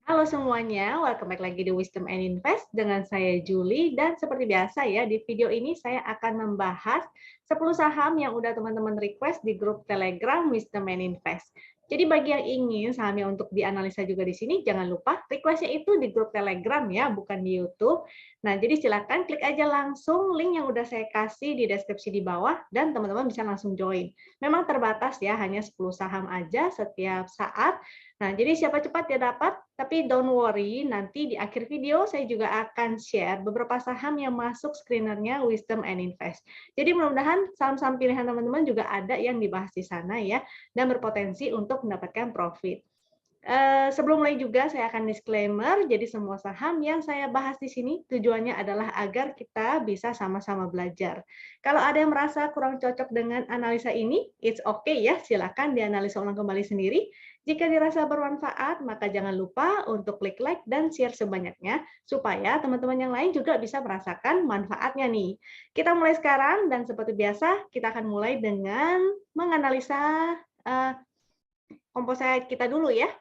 Halo semuanya, welcome back lagi di Wisdom and Invest dengan saya Julie dan seperti biasa ya di video ini saya akan membahas 10 saham yang udah teman-teman request di grup Telegram Wisdom and Invest. Jadi bagi yang ingin sahamnya untuk dianalisa juga di sini, jangan lupa requestnya itu di grup Telegram ya, bukan di YouTube. Nah, jadi silakan klik aja langsung link yang udah saya kasih di deskripsi di bawah dan teman-teman bisa langsung join. Memang terbatas ya, hanya 10 saham aja setiap saat. Nah, jadi siapa cepat dia dapat, tapi don't worry, nanti di akhir video saya juga akan share beberapa saham yang masuk screenernya Wisdom and Invest. Jadi mudah-mudahan saham-saham pilihan teman-teman juga ada yang dibahas di sana ya, dan berpotensi untuk mendapatkan profit. Sebelum mulai juga saya akan disclaimer, jadi semua saham yang saya bahas di sini tujuannya adalah agar kita bisa sama-sama belajar. Kalau ada yang merasa kurang cocok dengan analisa ini, it's okay ya, silakan dianalisa ulang kembali sendiri. Jika dirasa bermanfaat, maka jangan lupa untuk klik like dan share sebanyaknya, supaya teman-teman yang lain juga bisa merasakan manfaatnya nih. Kita mulai sekarang, dan seperti biasa, kita akan mulai dengan menganalisa komposite kita dulu ya.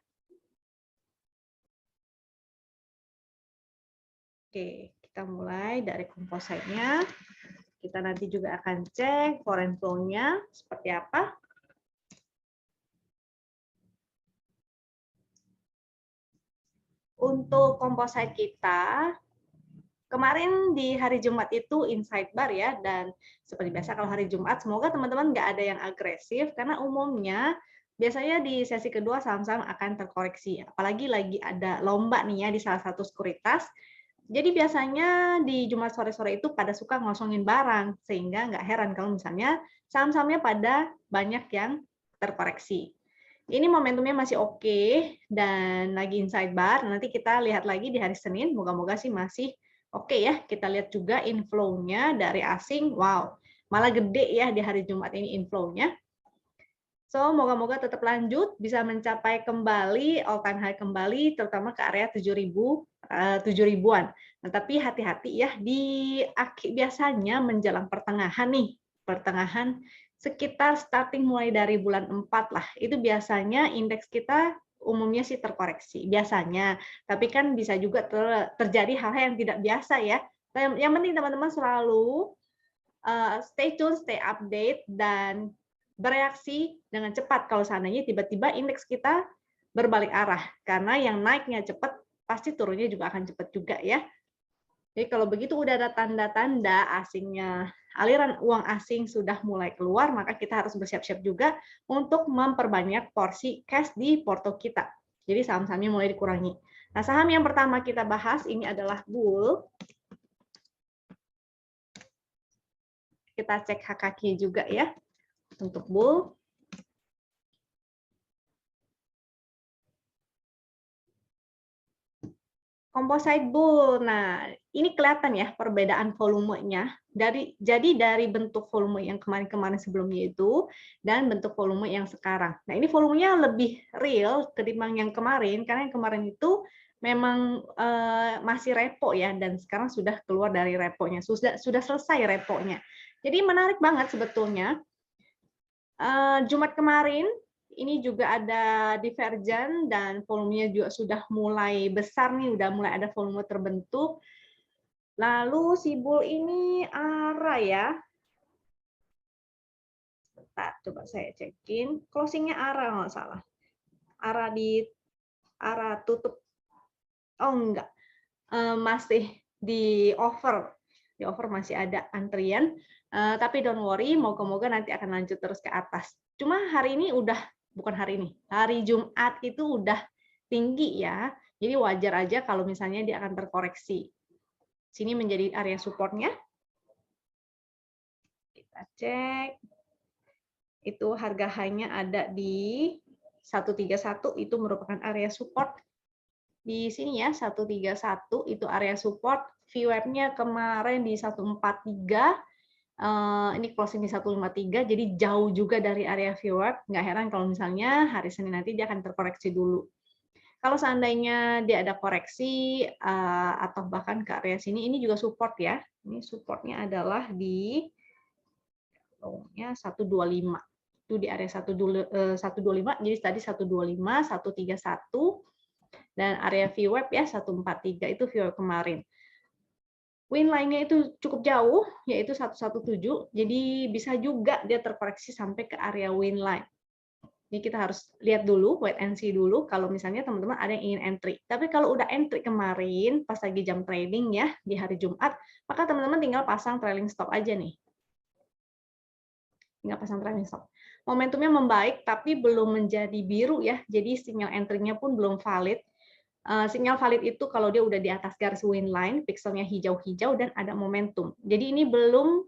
Oke, kita mulai dari kompositenya. Kita nanti juga akan cek foreign flow-nya seperti apa. Untuk komposit kita, kemarin di hari Jumat itu inside bar ya, dan seperti biasa kalau hari Jumat, semoga teman-teman nggak ada yang agresif, karena umumnya biasanya di sesi kedua saham-saham akan terkoreksi. Apalagi lagi ada lomba nih ya di salah satu sekuritas. Jadi biasanya di Jumat sore-sore itu pada suka ngosongin barang, sehingga nggak heran kalau misalnya saham-sahamnya pada banyak yang terkoreksi. Ini momentumnya masih oke, dan lagi inside bar, nanti kita lihat lagi di hari Senin, moga-moga sih masih oke ya. Kita lihat juga inflow-nya dari asing, wow, malah gede ya di hari Jumat ini inflow-nya. So, moga-moga tetap lanjut, bisa mencapai kembali, all time high kembali, terutama ke area 7.000-an. Nah, tapi hati-hati ya, biasanya menjelang pertengahan nih, pertengahan sekitar starting mulai dari bulan 4 lah, itu biasanya indeks kita umumnya sih terkoreksi, biasanya. Tapi kan bisa juga terjadi hal-hal yang tidak biasa ya. Yang penting teman-teman selalu stay tune, stay update, dan bereaksi dengan cepat kalau seandainya tiba-tiba indeks kita berbalik arah. Karena yang naiknya cepat, pasti turunnya juga akan cepat juga ya. Jadi kalau begitu udah ada tanda-tanda asingnya, aliran uang asing sudah mulai keluar, maka kita harus bersiap-siap juga untuk memperbanyak porsi cash di porto kita. Jadi saham-sahamnya mulai dikurangi. Nah, saham yang pertama kita bahas ini adalah Bull. Kita cek HKQ juga ya untuk Bull. Composite Bull. Nah, ini kelihatan ya perbedaan volumenya. Jadi dari bentuk volume yang kemarin-kemarin sebelumnya itu dan bentuk volume yang sekarang. Nah, ini volumenya lebih real ketimbang yang kemarin, karena yang kemarin itu memang masih repo ya, dan sekarang sudah keluar dari reponya, sudah selesai reponya. Jadi menarik banget sebetulnya. Jumat kemarin ini juga ada divergen dan volumenya juga sudah mulai besar nih, udah mulai ada volume terbentuk. Lalu si Bull ini arah ya. Bentar, coba saya cekin. Closingnya arah nggak salah. Arah tutup. Oh enggak, masih di over. Di over masih ada antrian. Tapi don't worry, moga-moga nanti akan lanjut terus ke atas. Cuma hari ini bukan hari ini, hari Jumat itu udah tinggi ya. Jadi wajar aja kalau misalnya dia akan terkoreksi. Sini menjadi area supportnya. Kita cek. Itu harga high-nya ada di 131, itu merupakan area support. Di sini ya, 131 itu area support. VWAP-nya kemarin di 143. Ini closing di 153, jadi jauh juga dari area VWAP. Nggak heran kalau misalnya hari Senin nanti dia akan terkoreksi dulu. Kalau seandainya dia ada koreksi atau bahkan ke area sini, ini juga support ya. Ini supportnya adalah di 125. Itu di area 125, jadi tadi 125, 131. Dan area VWAP ya 143 itu VWAP kemarin. Win line-nya itu cukup jauh, yaitu 117, jadi bisa juga dia terkoreksi sampai ke area win line. Ini kita harus lihat dulu, wait and see dulu, kalau misalnya teman-teman ada yang ingin entry. Tapi kalau udah entry kemarin, pas lagi jam trading ya, di hari Jumat, maka teman-teman tinggal pasang trailing stop aja nih. Tinggal pasang trailing stop. Momentumnya membaik, tapi belum menjadi biru ya, jadi sinyal entry-nya pun belum valid. Sinyal valid itu kalau dia udah di atas garis win line, pixelnya hijau-hijau dan ada momentum. Jadi ini belum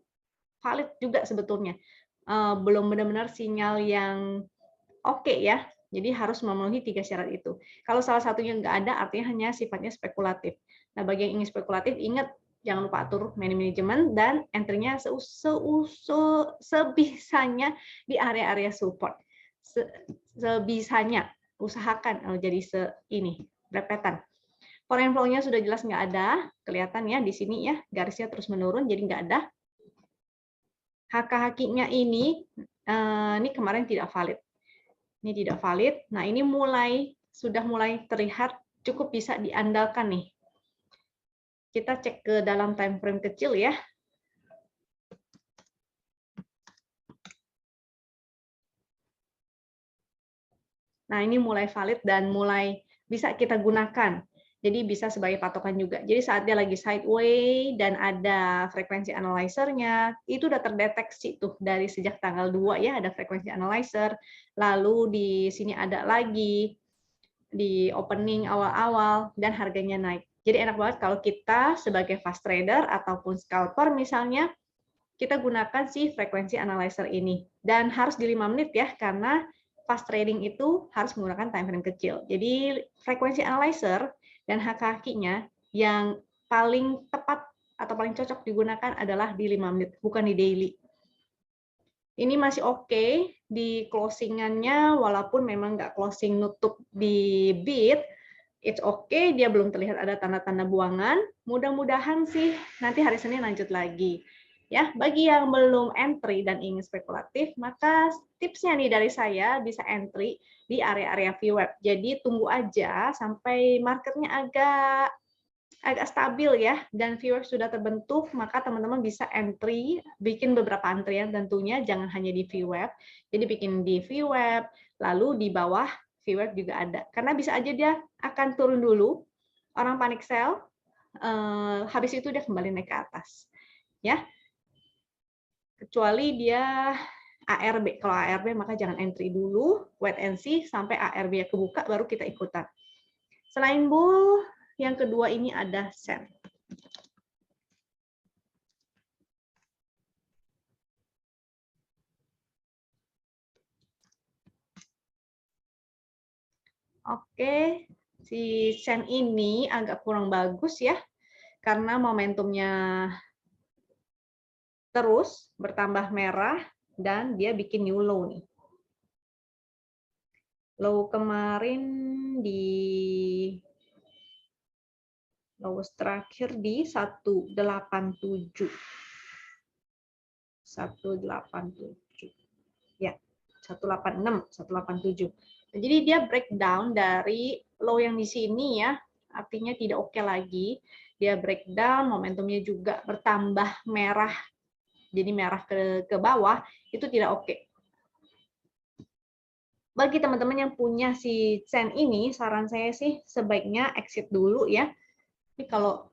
valid juga sebetulnya. Belum benar-benar sinyal yang oke ya. Jadi harus memenuhi 3 syarat itu. Kalau salah satunya nggak ada, artinya hanya sifatnya spekulatif. Nah, bagi yang ingin spekulatif, ingat jangan lupa atur manajemen dan entry-nya sebisanya di area-area support. Sebisanya, usahakan jadi ini repetan. Foreign flow-nya sudah jelas nggak ada, kelihatan ya di sini ya, garisnya terus menurun, jadi nggak ada. HK-HQ-nya ini kemarin tidak valid. Ini tidak valid. Nah, ini sudah mulai terlihat cukup bisa diandalkan nih. Kita cek ke dalam time frame kecil ya. Nah, ini mulai valid dan mulai bisa kita gunakan. Jadi bisa sebagai patokan juga. Jadi saat dia lagi sideways dan ada frekuensi analyzer-nya, itu udah terdeteksi tuh dari sejak tanggal 2 ya, ada frekuensi analyzer. Lalu di sini ada lagi di opening awal-awal dan harganya naik. Jadi enak banget kalau kita sebagai fast trader ataupun scalper misalnya, kita gunakan si frekuensi analyzer ini. Dan harus di 5 menit ya, karena fast trading itu harus menggunakan time frame kecil. Jadi frekuensi analyzer dan HK-nya yang paling tepat atau paling cocok digunakan adalah di 5 menit, bukan di daily. Ini masih oke di closingannya, walaupun memang nggak closing nutup di bid, it's okay, dia belum terlihat ada tanda-tanda buangan. Mudah-mudahan sih nanti hari Senin lanjut lagi. Ya, bagi yang belum entry dan ingin spekulatif, maka tipsnya nih dari saya bisa entry di area-area VWAP. Jadi tunggu aja sampai marketnya agak stabil ya dan VWAP sudah terbentuk, maka teman-teman bisa entry, bikin beberapa antrian tentunya, jangan hanya di VWAP. Jadi bikin di VWAP, lalu di bawah VWAP juga ada. Karena bisa aja dia akan turun dulu, orang panik sell, habis itu dia kembali naik ke atas. Ya, kecuali dia ARB. Kalau ARB maka jangan entry dulu, wait and see sampai ARB kebuka baru kita ikutan. Selain bull, yang kedua ini ada sell. Oke, si sen ini agak kurang bagus ya, karena momentumnya terus bertambah merah dan dia bikin new low nih. Low kemarin di low terakhir di 187. 187. Ya, 186, 187. Jadi dia breakdown dari low yang di sini ya, artinya tidak oke lagi. Dia breakdown, momentumnya juga bertambah merah. Jadi merah ke bawah, itu tidak oke. Bagi teman-teman yang punya si sen ini, saran saya sih sebaiknya exit dulu ya. Ini kalau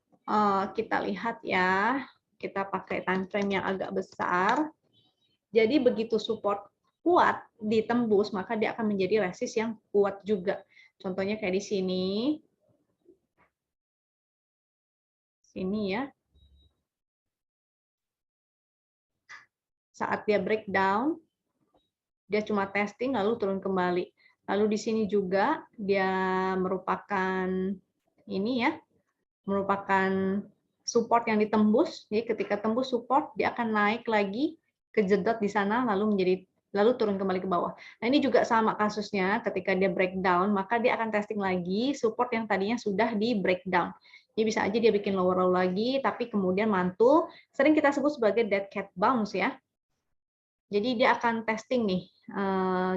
kita lihat ya, kita pakai time frame yang agak besar. Jadi begitu support kuat ditembus, maka dia akan menjadi resist yang kuat juga. Contohnya kayak di sini. Sini ya. Saat dia breakdown, dia cuma testing lalu turun kembali. Lalu di sini juga dia merupakan ini ya, merupakan support yang ditembus. Jadi ketika tembus support, dia akan naik lagi, kejedot di sana lalu turun kembali ke bawah. Nah, ini juga sama kasusnya, ketika dia breakdown, maka dia akan testing lagi support yang tadinya sudah di breakdown. Jadi bisa aja dia bikin lower low lagi, tapi kemudian mantul, sering kita sebut sebagai dead cat bounce ya. Jadi dia akan testing nih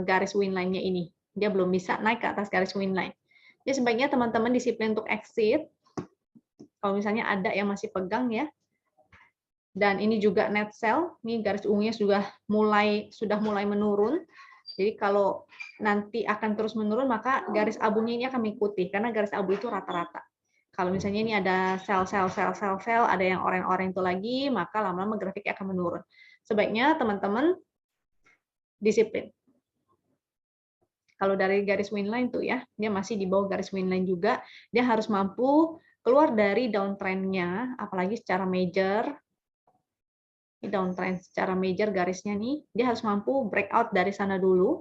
garis win line-nya ini. Dia belum bisa naik ke atas garis win line. Jadi sebaiknya teman-teman disiplin untuk exit. Kalau misalnya ada yang masih pegang ya. Dan ini juga net sell, ini garis ungunya sudah mulai menurun. Jadi kalau nanti akan terus menurun, maka garis abunya ini akan mengikuti, karena garis abu itu rata-rata. Kalau misalnya ini ada sell, ada yang orang-orang itu lagi, maka lama-lama grafiknya akan menurun. Sebaiknya teman-teman disiplin. Kalau dari garis winline tuh ya, dia masih di bawah garis winline juga, dia harus mampu keluar dari downtrend-nya, apalagi secara major. Ini downtrend secara major garisnya nih, dia harus mampu breakout dari sana dulu,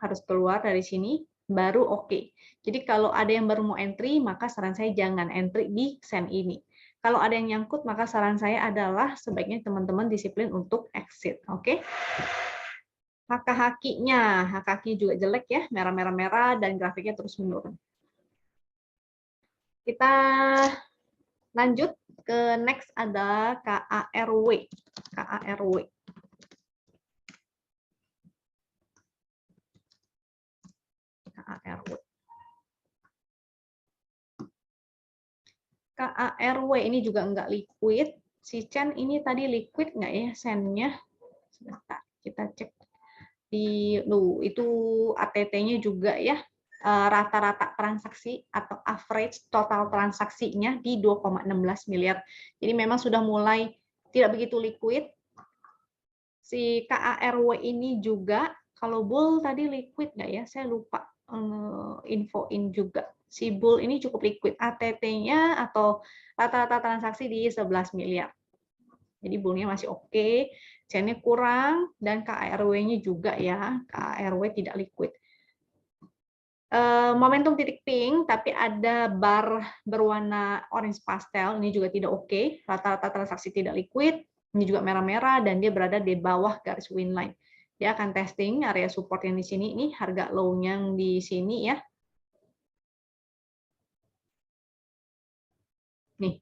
harus keluar dari sini, baru oke. Jadi kalau ada yang baru mau entry, maka saran saya jangan entry di sen ini. Kalau ada yang nyangkut, maka saran saya adalah sebaiknya teman-teman disiplin untuk exit. Oke? Haka-hakinya juga jelek ya, merah-merah-merah dan grafiknya terus menurun. Kita lanjut ke next ada KARW. KARW. KARW. KARW ini juga enggak liquid. Si Chen ini tadi liquid nggak ya sennya? Sebentar, kita cek di itu ATT-nya juga ya, rata-rata transaksi atau average total transaksinya di 2,16 miliar. Jadi memang sudah mulai tidak begitu liquid. Si KARW ini juga, kalau bull tadi liquid nggak ya? Saya lupa infoin juga. Si bull ini cukup liquid. ATT-nya atau rata-rata transaksi di 11 miliar. Jadi bullnya masih oke, Chen-nya kurang, dan KARW-nya juga ya. KARW tidak liquid. Momentum titik pink, tapi ada bar berwarna orange pastel, ini juga tidak oke. Rata-rata transaksi tidak liquid, ini juga merah-merah, dan dia berada di bawah garis winline. Dia akan testing area support yang di sini, ini harga low-nya yang di sini ya. Nih,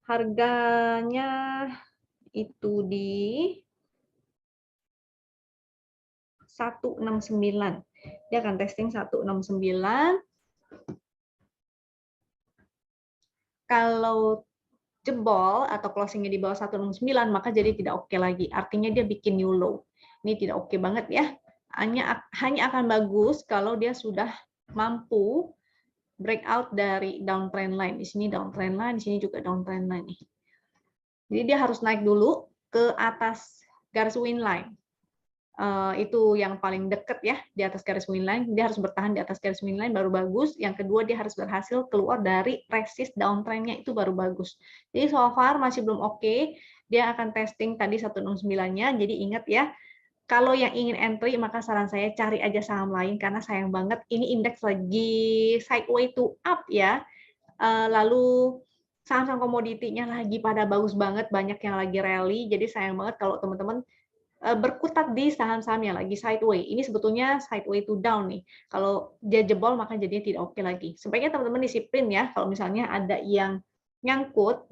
harganya itu di 169. Dia akan testing 169. Kalau jebol atau closingnya di bawah 169, maka jadi tidak oke lagi. Artinya dia bikin new low. Ini tidak oke banget ya. Hanya akan bagus kalau dia sudah mampu breakout dari downtrend line. Di sini downtrend line, di sini juga downtrend line nih. Jadi dia harus naik dulu ke atas garis win line. Itu yang paling dekat ya, di atas garis winline. Dia harus bertahan di atas garis winline baru bagus. Yang kedua, dia harus berhasil keluar dari resist downtrend-nya, itu baru bagus. Jadi so far masih belum oke. Dia akan testing tadi 169-nya. Jadi ingat ya, kalau yang ingin entry maka saran saya cari aja saham lain, karena sayang banget ini indeks lagi sideways to up ya. Lalu saham-saham komoditinya lagi pada bagus banget, banyak yang lagi rally. Jadi sayang banget kalau teman-teman berkutat di saham-saham yang lagi sideways. Ini sebetulnya sideways to down nih. Kalau dia jebol maka jadinya tidak oke lagi. Sebaiknya teman-teman disiplin ya. Kalau misalnya ada yang nyangkut,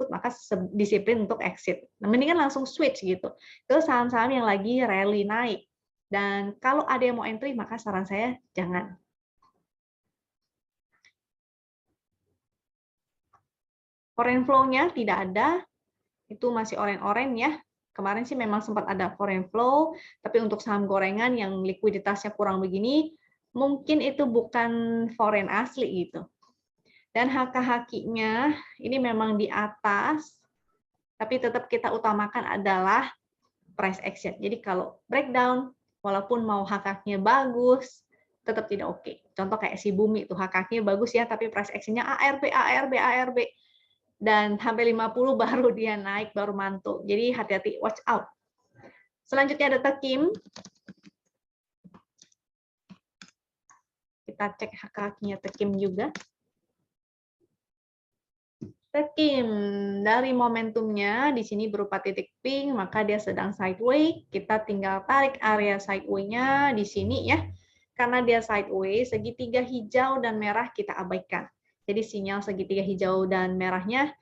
maka disiplin untuk exit. Nah, mendingan langsung switch gitu ke saham-saham yang lagi rally naik. Dan kalau ada yang mau entry, maka saran saya jangan. Foreign flow-nya tidak ada, itu masih oren-oren ya. Kemarin sih memang sempat ada foreign flow, tapi untuk saham gorengan yang likuiditasnya kurang begini, mungkin itu bukan foreign asli gitu. Dan haka-hakinya ini memang di atas, tapi tetap kita utamakan adalah price action. Jadi kalau breakdown, walaupun mau hakaknya bagus, tetap tidak oke. Contoh kayak si Bumi itu hakaknya bagus ya, tapi price action-nya ARB. Dan sampai 50 baru dia naik, baru mantul. Jadi hati-hati, watch out. Selanjutnya ada Tekim. Kita cek hak-haknya Tekim juga. Tekim, dari momentumnya di sini berupa titik pink, maka dia sedang sideways. Kita tinggal tarik area sideways-nya di sini ya. Karena dia sideways, segitiga hijau dan merah kita abaikan. Jadi sinyal segitiga hijau dan merahnya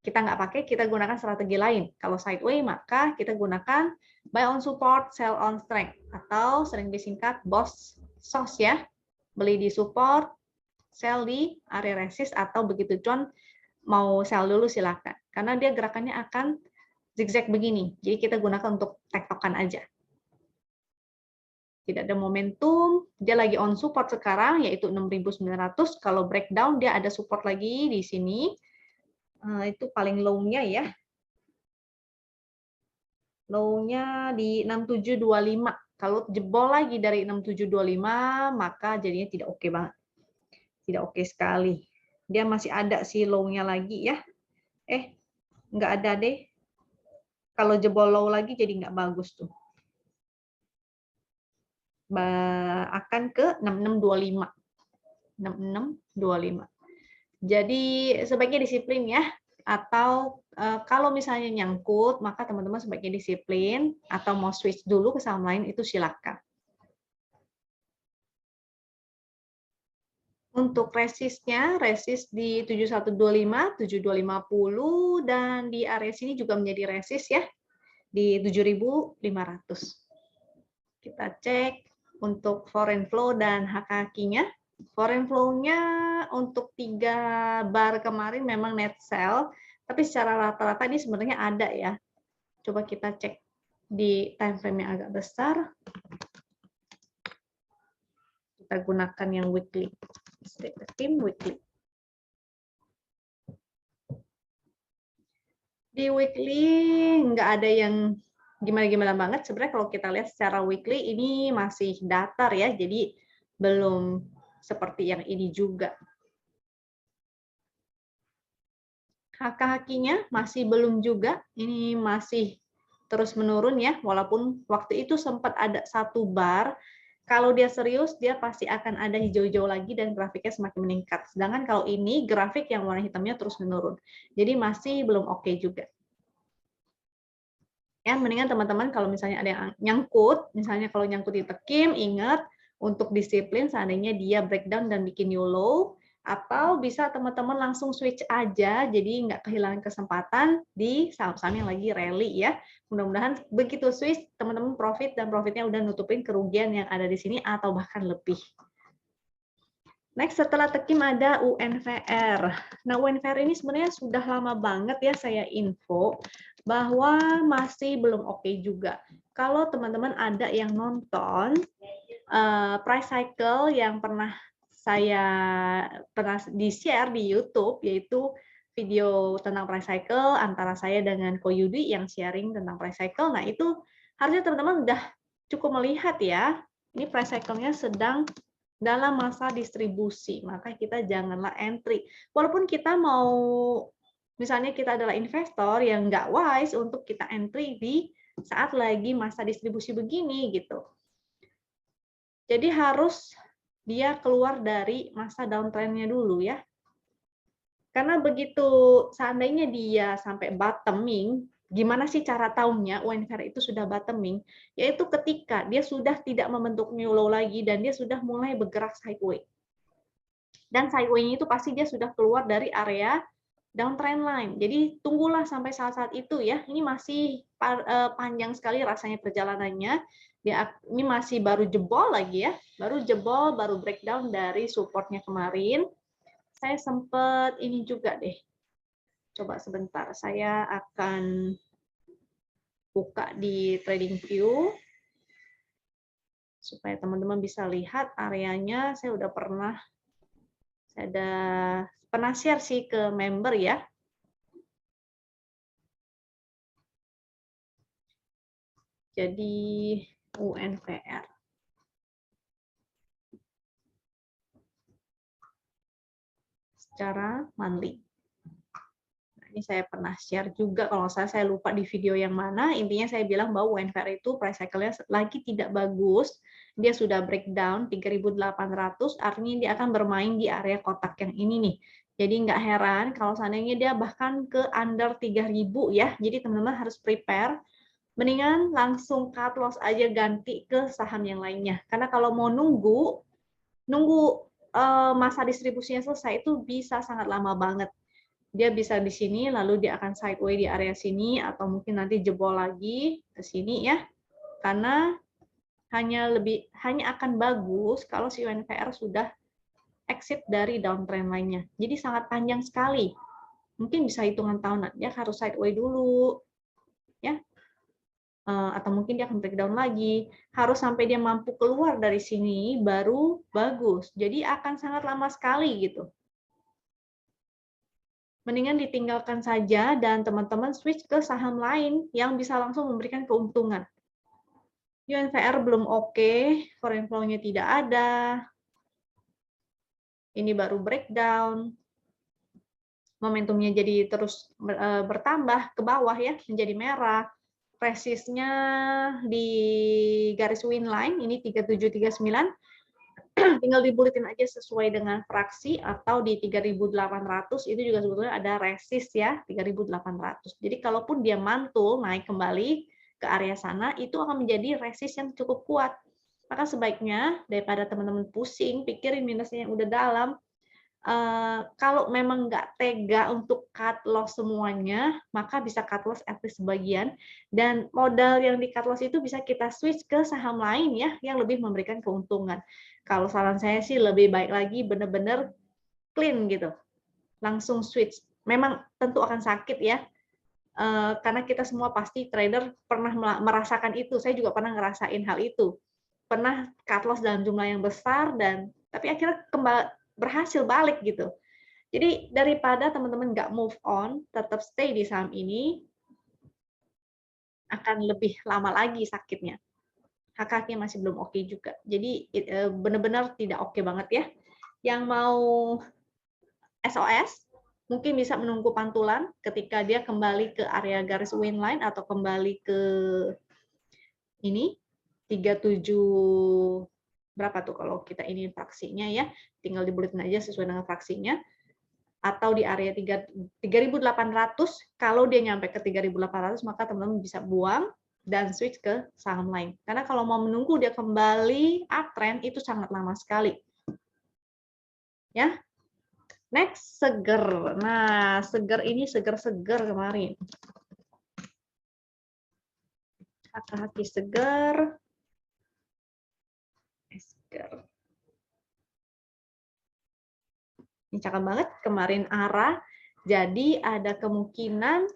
kita nggak pakai, kita gunakan strategi lain. Kalau sideways, maka kita gunakan buy on support, sell on strength, atau sering disingkat BOS SOS ya. Beli di support, sell di area resist, atau begitu John mau sell dulu silakan. Karena dia gerakannya akan zigzag begini. Jadi kita gunakan untuk tektokan aja. Tidak ada momentum, dia lagi on support sekarang yaitu 6.900. Kalau breakdown dia ada support lagi di sini. Itu paling low-nya ya. Low-nya di 6725. Kalau jebol lagi dari 6725 maka jadinya tidak oke banget. Tidak oke sekali. Dia masih ada sih low-nya lagi ya. Nggak ada deh. Kalau jebol low lagi jadi nggak bagus tuh. Akan ke 6625. 6625. Jadi sebaiknya disiplin ya. Atau kalau misalnya nyangkut, maka teman-teman sebaiknya disiplin. Atau mau switch dulu ke saham lain, itu silakan. Untuk resistnya, resist di 7125, 7250, dan di area sini juga menjadi resist ya. Di 7500. Kita cek untuk foreign flow dan HKQ-nya. Foreign flow-nya untuk 3 bar kemarin memang net sell, tapi secara rata-rata ini sebenarnya ada ya. Coba kita cek di time frame yang agak besar. Kita gunakan yang weekly. Steam weekly. Di weekly nggak ada yang gimana-gimana banget. Sebenarnya kalau kita lihat secara weekly ini masih datar ya, jadi belum seperti yang ini juga. HKQ-nya masih belum juga, ini masih terus menurun ya, walaupun waktu itu sempat ada 1 bar. Kalau dia serius, dia pasti akan ada hijau-hijau lagi dan grafiknya semakin meningkat. Sedangkan kalau ini grafik yang warna hitamnya terus menurun. Jadi masih belum oke juga. Ya, mendingan teman-teman kalau misalnya ada yang nyangkut, misalnya kalau nyangkut di tekim, ingat untuk disiplin seandainya dia breakdown dan bikin new low, atau bisa teman-teman langsung switch aja, jadi nggak kehilangan kesempatan di saham-saham yang lagi rally ya. Mudah-mudahan begitu switch, teman-teman profit dan profitnya udah nutupin kerugian yang ada di sini atau bahkan lebih. Next, setelah tekim ada UNVR. Nah, UNVR ini sebenarnya sudah lama banget ya saya info bahwa masih belum oke juga. Kalau teman-teman ada yang nonton price cycle yang pernah di-share di YouTube, yaitu video tentang price cycle antara saya dengan Ko Yudi yang sharing tentang price cycle. Nah, itu harusnya teman-teman udah cukup melihat ya. Ini price cycle-nya sedang dalam masa distribusi, maka kita janganlah entry. Walaupun kita mau, misalnya kita adalah investor yang nggak wise untuk kita entry di saat lagi masa distribusi begini gitu. Jadi harus dia keluar dari masa downtrend-nya dulu ya. Karena begitu seandainya dia sampai bottoming, gimana sih cara tahunya UNVR itu sudah bottoming? Yaitu ketika dia sudah tidak membentuk new low lagi dan dia sudah mulai bergerak sideways. Dan sideways itu pasti dia sudah keluar dari area downtrend line. Jadi tunggulah sampai saat-saat itu ya. Ini masih panjang sekali rasanya perjalanannya. Ini masih baru jebol lagi ya. Baru jebol, baru breakdown dari supportnya kemarin. Saya sempat ini juga deh. Coba sebentar, saya akan buka di TradingView supaya teman-teman bisa lihat areanya. Saya udah pernah share sih ke member ya. Jadi UNVR. Secara monthly. Nah, ini saya pernah share juga, kalau saya lupa di video yang mana, intinya saya bilang bahwa UNVR itu price cycle-nya lagi tidak bagus, dia sudah breakdown 3.800, artinya dia akan bermain di area kotak yang ini nih. Jadi nggak heran kalau seandainya dia bahkan ke under 3.000 ya, jadi teman-teman harus prepare, mendingan langsung cut loss aja ganti ke saham yang lainnya. Karena kalau mau nunggu masa distribusinya selesai itu bisa sangat lama banget. Dia bisa di sini, lalu dia akan sideways di area sini, atau mungkin nanti jebol lagi ke sini ya. Karena hanya akan bagus kalau si UNVR sudah exit dari downtrend lainnya. Jadi sangat panjang sekali. Mungkin bisa hitungan tahunan, dia harus sideway dulu, ya, atau mungkin dia akan breakdown lagi. Harus sampai dia mampu keluar dari sini baru bagus. Jadi akan sangat lama sekali gitu. Mendingan ditinggalkan saja dan teman-teman switch ke saham lain yang bisa langsung memberikan keuntungan. UNVR belum oke, foreign flow-nya tidak ada. Ini baru breakdown. Momentumnya jadi terus bertambah ke bawah ya, menjadi merah. Resistnya di garis win line ini 3739. Tinggal dibulitin aja sesuai dengan fraksi, atau di 3.800 itu juga sebetulnya ada resist ya, 3.800. Jadi kalaupun dia mantul naik kembali ke area sana, itu akan menjadi resist yang cukup kuat. Maka sebaiknya daripada teman-teman pusing pikirin minusnya yang udah dalam, kalau memang nggak tega untuk cut loss semuanya, maka bisa cut loss at least sebagian, dan modal yang di cut loss itu bisa kita switch ke saham lain ya, yang lebih memberikan keuntungan. Kalau saran saya sih lebih baik lagi benar-benar clean gitu, langsung switch. Memang tentu akan sakit ya, karena kita semua pasti trader pernah merasakan itu. Saya juga pernah ngerasain hal itu. Pernah cut loss dalam jumlah yang besar, tapi akhirnya berhasil balik gitu. Jadi daripada teman-teman nggak move on, tetap stay di saham ini, akan lebih lama lagi sakitnya. HKK masih belum oke juga. Jadi benar-benar tidak oke banget ya. Yang mau SOS, mungkin bisa menunggu pantulan ketika dia kembali ke area garis win line atau kembali ke ini 37 berapa tuh kalau kita ini fraksinya ya, tinggal dibulitin aja sesuai dengan fraksinya, atau di area 3.800. Kalau dia nyampe ke 3.800 maka teman-teman bisa buang dan switch ke saham lain, karena kalau mau menunggu dia kembali uptrend itu sangat lama sekali ya. Next, Seger. Nah, Seger ini seger-seger kemarin, haki Seger. Ini cakep banget, kemarin arah, jadi ada kemungkinan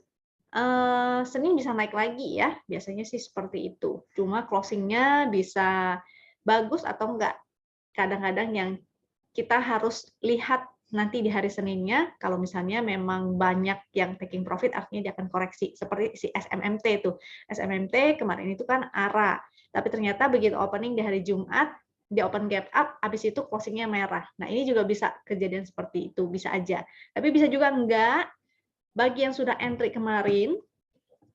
Senin bisa naik lagi ya, biasanya sih seperti itu. Cuma closingnya bisa bagus atau enggak. Kadang-kadang yang kita harus lihat nanti di hari Seninnya, kalau misalnya memang banyak yang taking profit, artinya dia akan koreksi. Seperti si SMMT itu. SMMT kemarin itu kan arah, tapi ternyata begitu opening di hari Jumat, di open gap up, habis itu closingnya merah. Nah, ini juga bisa kejadian seperti itu, bisa aja. Tapi bisa juga enggak. Bagi yang sudah entry kemarin,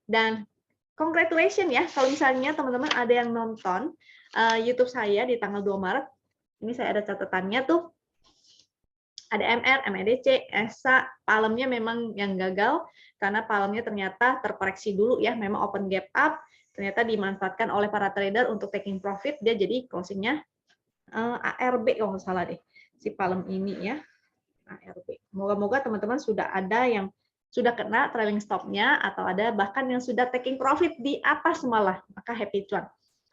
dan congratulations ya, kalau misalnya teman-teman ada yang nonton YouTube saya di tanggal 2 Maret, ini saya ada catatannya tuh, ada MR, MEDC, ESA, palemnya memang yang gagal, karena palemnya ternyata terkoreksi dulu ya, memang open gap up, ternyata dimanfaatkan oleh para trader untuk taking profit, dia jadi closingnya ARB kalau nggak salah deh, si palem ini ya, ARB. Moga-moga teman-teman sudah ada yang sudah kena trailing stop-nya, atau ada bahkan yang sudah taking profit di atas malah, maka happy cuan.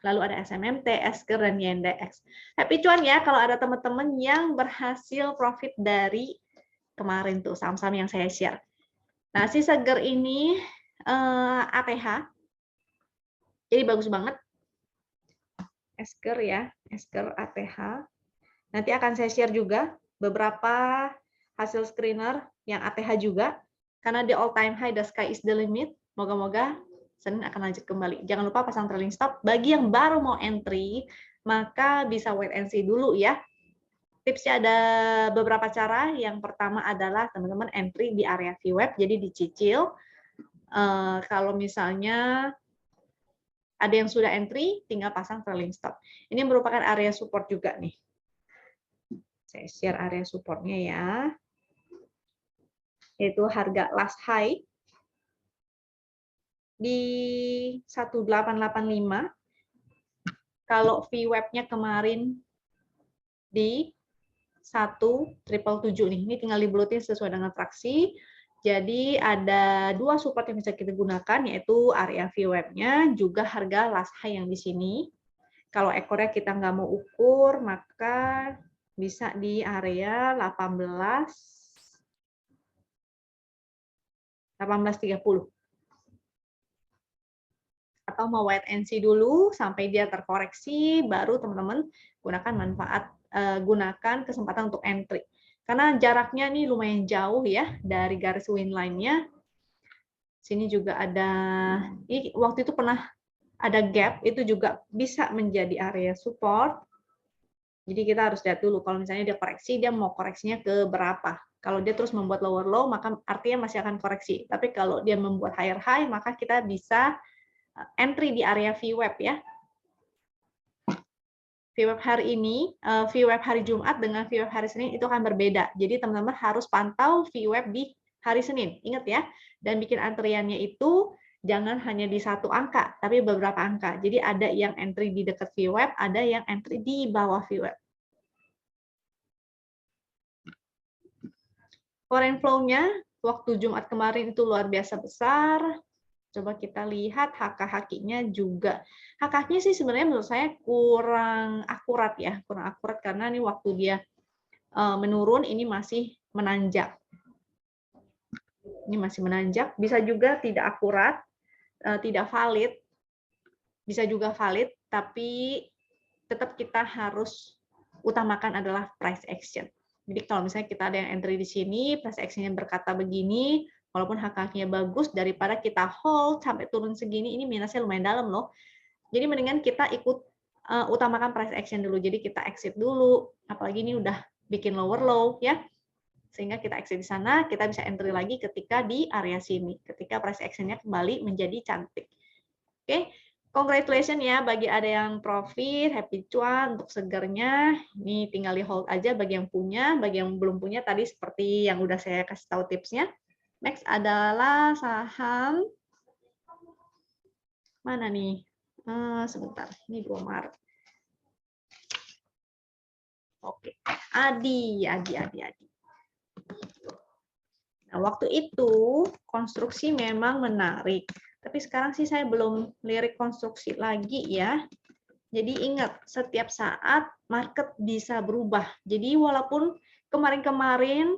Lalu ada SMMT, Esker, dan YNDX. Happy cuan ya kalau ada teman-teman yang berhasil profit dari kemarin tuh saham-saham yang saya share. Nah, si Seger ini ATH, jadi bagus banget. Esker ya, Esker ATH. Nanti akan saya share juga beberapa hasil screener yang ATH juga, karena di all time high, the sky is the limit. Moga-moga Senin akan lanjut kembali. Jangan lupa pasang trailing stop. Bagi yang baru mau entry, maka bisa wait and see dulu ya. Tipsnya ada beberapa cara. Yang pertama adalah teman-teman entry di area VWAP, jadi dicicil. Kalau misalnya ada yang sudah entry, tinggal pasang trailing stop. Ini merupakan area support juga nih. Saya share area supportnya ya. Yaitu harga last high di 1885. Kalau VWAP-nya kemarin di 1777 nih. Ini tinggal dibuletin sesuai dengan fraksi. Jadi ada dua support yang bisa kita gunakan, yaitu area VWAP-nya, juga harga last high yang di sini. Kalau ekornya kita nggak mau ukur, maka bisa di area 18.30. Atau mau wait and see dulu sampai dia terkoreksi, baru teman-teman gunakan kesempatan untuk entry. Karena jaraknya nih lumayan jauh ya dari garis win line-nya. Sini juga ada, ini waktu itu pernah ada gap, itu juga bisa menjadi area support. Jadi kita harus lihat dulu, kalau misalnya dia koreksi, dia mau koreksinya ke berapa. Kalau dia terus membuat lower low, maka artinya masih akan koreksi. Tapi kalau dia membuat higher high, maka kita bisa entry di area VWAP ya. VWAP hari ini, VWAP hari Jumat dengan VWAP hari Senin itu akan berbeda. Jadi teman-teman harus pantau VWAP di hari Senin. Ingat ya, dan bikin antriannya itu jangan hanya di satu angka, tapi beberapa angka. Jadi ada yang entry di dekat VWAP, ada yang entry di bawah VWAP. Foreign flow-nya waktu Jumat kemarin itu luar biasa besar. Coba kita lihat HK-HQ-nya juga. HK-nya sih sebenarnya menurut saya kurang akurat ya, kurang akurat karena ini waktu dia menurun ini masih menanjak. Ini masih menanjak, bisa juga tidak akurat, tidak valid, bisa juga valid, tapi tetap kita harus utamakan adalah price action. Jadi kalau misalnya kita ada yang entry di sini, price action-nya berkata begini, walaupun HK-nya bagus, daripada kita hold sampai turun segini, ini minusnya lumayan dalam loh. Jadi mendingan kita ikut utamakan price action dulu. Jadi kita exit dulu, apalagi ini udah bikin lower low ya. Sehingga kita exit di sana, kita bisa entry lagi ketika di area sini, ketika price action-nya kembali menjadi cantik. Oke, congratulations ya bagi ada yang profit, happy cuan untuk segernya. Ini tinggal di hold aja bagi yang punya, bagi yang belum punya tadi seperti yang udah saya kasih tahu tipsnya. Next adalah saham mana nih? Sebentar, ini 2 Maret. Oke, Adi. Nah, waktu itu konstruksi memang menarik. Tapi sekarang sih saya belum lirik konstruksi lagi ya. Jadi ingat, setiap saat market bisa berubah. Jadi walaupun kemarin-kemarin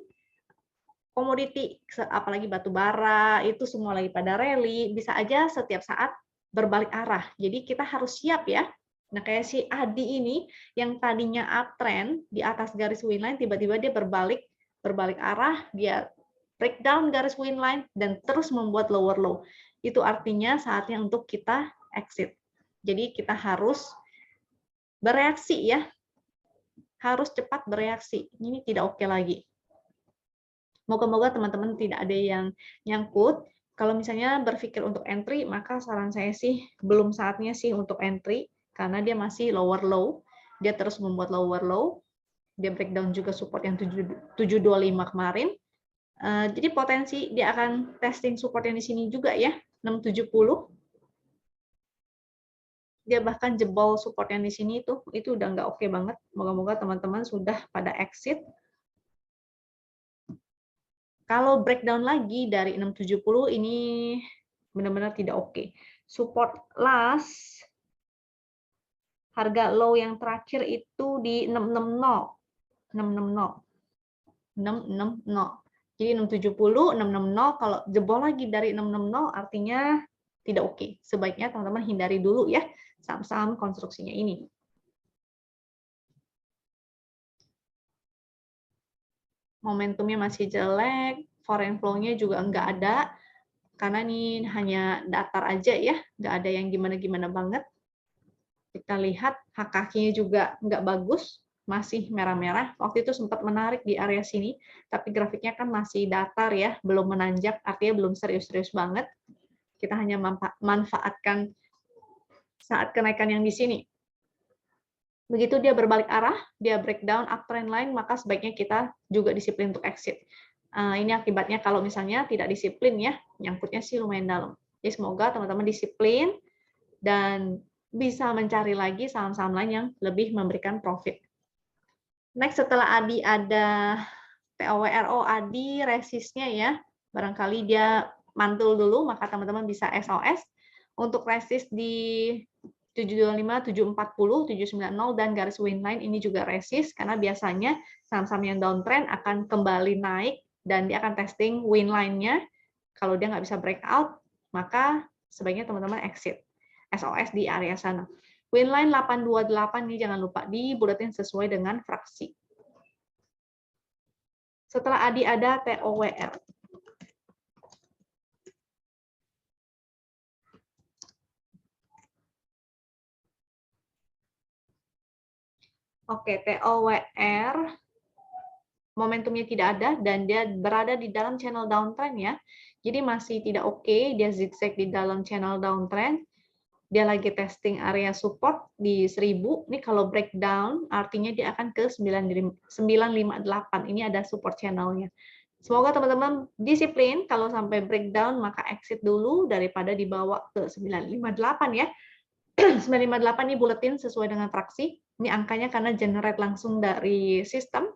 komoditi, apalagi batu bara, itu semua lagi pada rally, bisa aja setiap saat berbalik arah. Jadi kita harus siap ya. Nah, kayak si Adi ini, yang tadinya uptrend di atas garis winline, tiba-tiba dia berbalik arah, dia breakdown garis winline, dan terus membuat lower low. Itu artinya saatnya untuk kita exit. Jadi kita harus bereaksi ya, harus cepat bereaksi. Ini tidak oke lagi. Moga-moga teman-teman tidak ada yang nyangkut. Kalau misalnya berpikir untuk entry, maka saran saya sih belum saatnya sih untuk entry, karena dia masih lower low, dia terus membuat lower low, dia breakdown juga support yang 725 kemarin. Jadi potensi dia akan testing support yang di sini juga ya, 670. Dia bahkan jebol support yang di sini itu udah nggak oke banget. Moga-moga teman-teman sudah pada exit. Kalau breakdown lagi dari 670 ini benar-benar tidak oke. Support last harga low yang terakhir itu di 660. 660. Jadi 670, 660 kalau jebol lagi dari 660 artinya tidak oke. Sebaiknya teman-teman hindari dulu ya saham-saham konstruksinya ini. Momentumnya masih jelek, foreign flow-nya juga enggak ada, karena ini hanya datar aja ya, nggak ada yang gimana-gimana banget. Kita lihat HKQ-nya juga nggak bagus, masih merah-merah. Waktu itu sempat menarik di area sini, tapi grafiknya kan masih datar ya, belum menanjak, artinya belum serius-serius banget. Kita hanya manfaatkan saat kenaikan yang di sini. Begitu dia berbalik arah, dia breakdown uptrend line, maka sebaiknya kita juga disiplin untuk exit. Ini akibatnya kalau misalnya tidak disiplin ya, nyangkutnya sih lumayan dalam. Jadi semoga teman-teman disiplin dan bisa mencari lagi saham-saham lain yang lebih memberikan profit. Next setelah Adi ada TOWRO Adi resistnya ya, barangkali dia mantul dulu, maka teman-teman bisa SOS. Untuk resist di 725, 740, 790 dan garis win line ini juga resist karena biasanya saham-saham yang downtrend akan kembali naik dan dia akan testing win line-nya. Kalau dia nggak bisa breakout, maka sebaiknya teman-teman exit. SOS di area sana. Win line 828 ini jangan lupa dibulatin sesuai dengan fraksi. Setelah ADI ada TOWR. Oke, TOWR momentumnya tidak ada dan dia berada di dalam channel downtrend ya. Jadi masih tidak oke, dia zigzag di dalam channel downtrend. Dia lagi testing area support di 1000. Ini kalau breakdown artinya dia akan ke 958. Ini ada support channelnya. Semoga teman-teman disiplin kalau sampai breakdown maka exit dulu daripada dibawa ke 958 ya. 958 ini buletin sesuai dengan fraksi. Ini angkanya karena generate langsung dari sistem.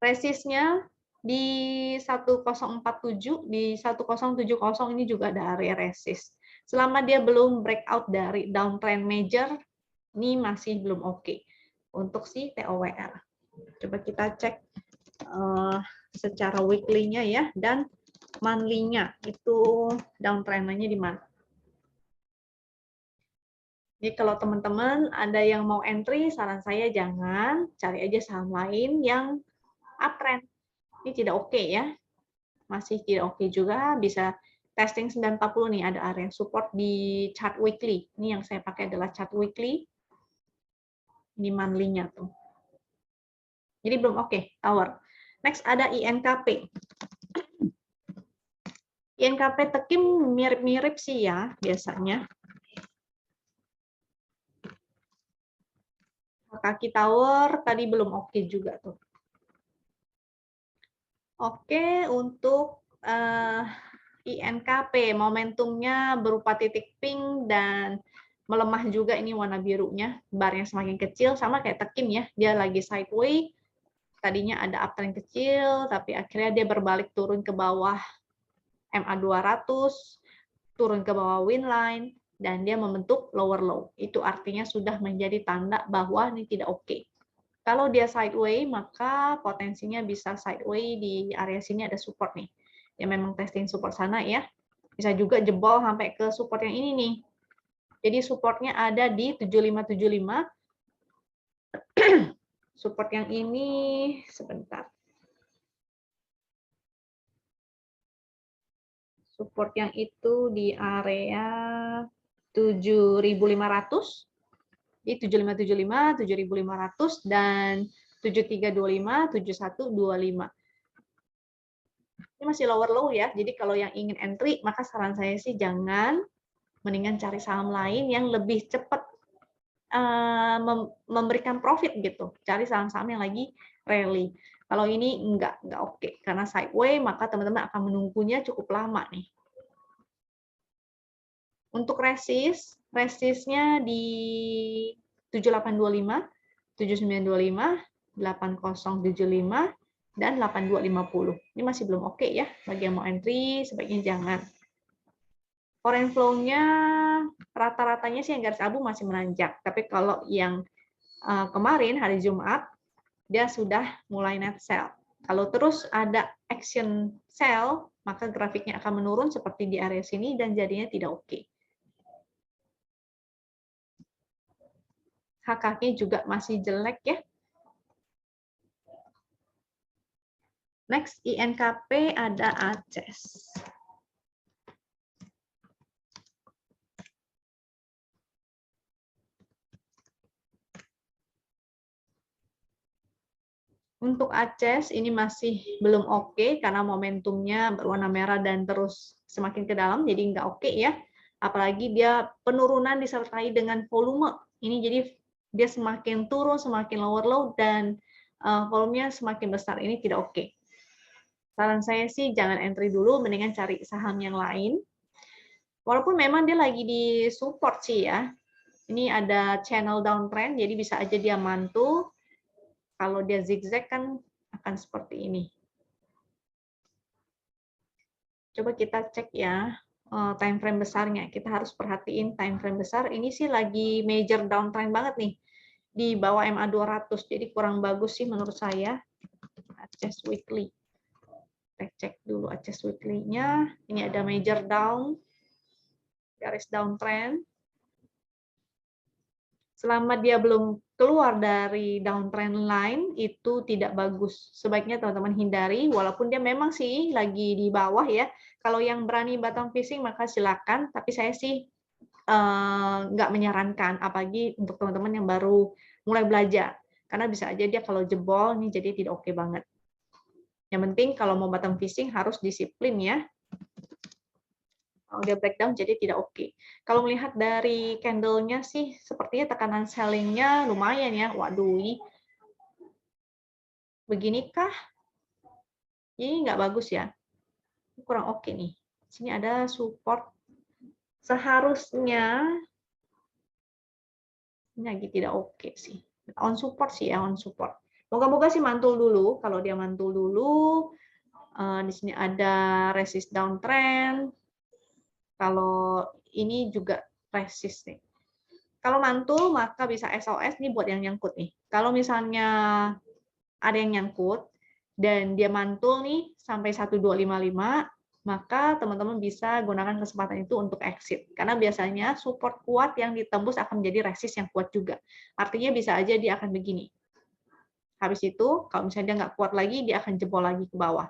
Resistnya di 1047, di 1070 ini juga ada area resist. Selama dia belum breakout dari downtrend major, ini masih belum oke untuk si TOWR. Coba kita cek secara weekly-nya ya, dan monthly-nya itu downtrend-nya di mana. Jadi kalau teman-teman ada yang mau entry, saran saya jangan, cari aja saham lain yang uptrend. Ini tidak oke ya. Masih tidak oke juga, bisa testing 940 nih, ada area support di chart weekly. Ini yang saya pakai adalah chart weekly. Ini monthly-nya tuh. Jadi belum oke, tower. Next ada INKP. INKP Tekim mirip-mirip sih ya biasanya. Kaki tower tadi belum oke juga tuh. Oke, untuk INKP momentumnya berupa titik pink dan melemah juga, ini warna birunya, barnya semakin kecil sama kayak Tekim ya, dia lagi sideways. Tadinya ada uptrend kecil tapi akhirnya dia berbalik turun ke bawah MA 200, turun ke bawah win line dan dia membentuk lower low. Itu artinya sudah menjadi tanda bahwa ini tidak oke. Kalau dia sideways, maka potensinya bisa sideways di area sini ada support nih. Ya memang testing support sana ya. Bisa juga jebol sampai ke support yang ini nih. Jadi supportnya ada di 7575. Support yang ini, sebentar. Support yang itu di area 7.500. Di 7575, 7.500 dan 7325, 7125. Ini masih lower low ya. Jadi kalau yang ingin entry, maka saran saya sih jangan, mendingan cari saham lain yang lebih cepat memberikan profit gitu. Cari saham-saham yang lagi rally. Kalau ini enggak oke karena sideways, maka teman-teman akan menunggunya cukup lama nih. Untuk resistnya di 7825, 7925, 8075, dan 8250. Ini masih belum oke ya. Bagi yang mau entry, sebaiknya jangan. Foreign flow-nya rata-ratanya sih yang garis abu masih menanjak. Tapi kalau yang kemarin hari Jumat, dia sudah mulai net sell. Kalau terus ada action sell, maka grafiknya akan menurun seperti di area sini dan jadinya tidak oke. HKK juga masih jelek ya. Next, INKP ada ACES. Untuk ACES ini masih belum oke karena momentumnya berwarna merah dan terus semakin ke dalam, jadi nggak oke ya. Apalagi dia penurunan disertai dengan volume. Ini jadi dia semakin turun, semakin lower low, dan volumenya semakin besar. Ini tidak oke. Saran saya sih jangan entry dulu, mendingan cari saham yang lain. Walaupun memang dia lagi di support sih ya. Ini ada channel downtrend, jadi bisa aja dia mantul. Kalau dia zigzag kan akan seperti ini. Coba kita cek ya time frame besarnya. Kita harus perhatiin time frame besar. Ini sih lagi major downtrend banget nih di bawah MA 200. Jadi kurang bagus sih menurut saya. Adjust weekly. Kita cek dulu adjust weekly-nya. Ini ada major down, garis downtrend. Selama dia belum keluar dari downtrend line, itu tidak bagus. Sebaiknya teman-teman hindari, walaupun dia memang sih lagi di bawah ya. Kalau yang berani bottom fishing, maka silakan. Tapi saya sih nggak menyarankan, apalagi untuk teman-teman yang baru mulai belajar. Karena bisa aja dia kalau jebol, nih jadi tidak oke banget. Yang penting kalau mau bottom fishing harus disiplin ya. Kalau dia breakdown jadi tidak oke. Kalau melihat dari candle-nya sih sepertinya tekanan selling-nya lumayan ya. Waduh, ini beginikah? Ini nggak bagus ya. Kurang oke nih. Sini ada support. Seharusnya ini lagi tidak oke sih. On support sih ya, on support. Moga-moga sih mantul dulu. Kalau dia mantul dulu, di sini ada resist downtrend. Kalau ini juga resist nih. Kalau mantul, maka bisa SOS nih buat yang nyangkut nih. Kalau misalnya ada yang nyangkut, dan dia mantul nih sampai 1255, maka teman-teman bisa gunakan kesempatan itu untuk exit. Karena biasanya support kuat yang ditembus akan menjadi resist yang kuat juga. Artinya bisa aja dia akan begini. Habis itu, kalau misalnya dia nggak kuat lagi, dia akan jebol lagi ke bawah.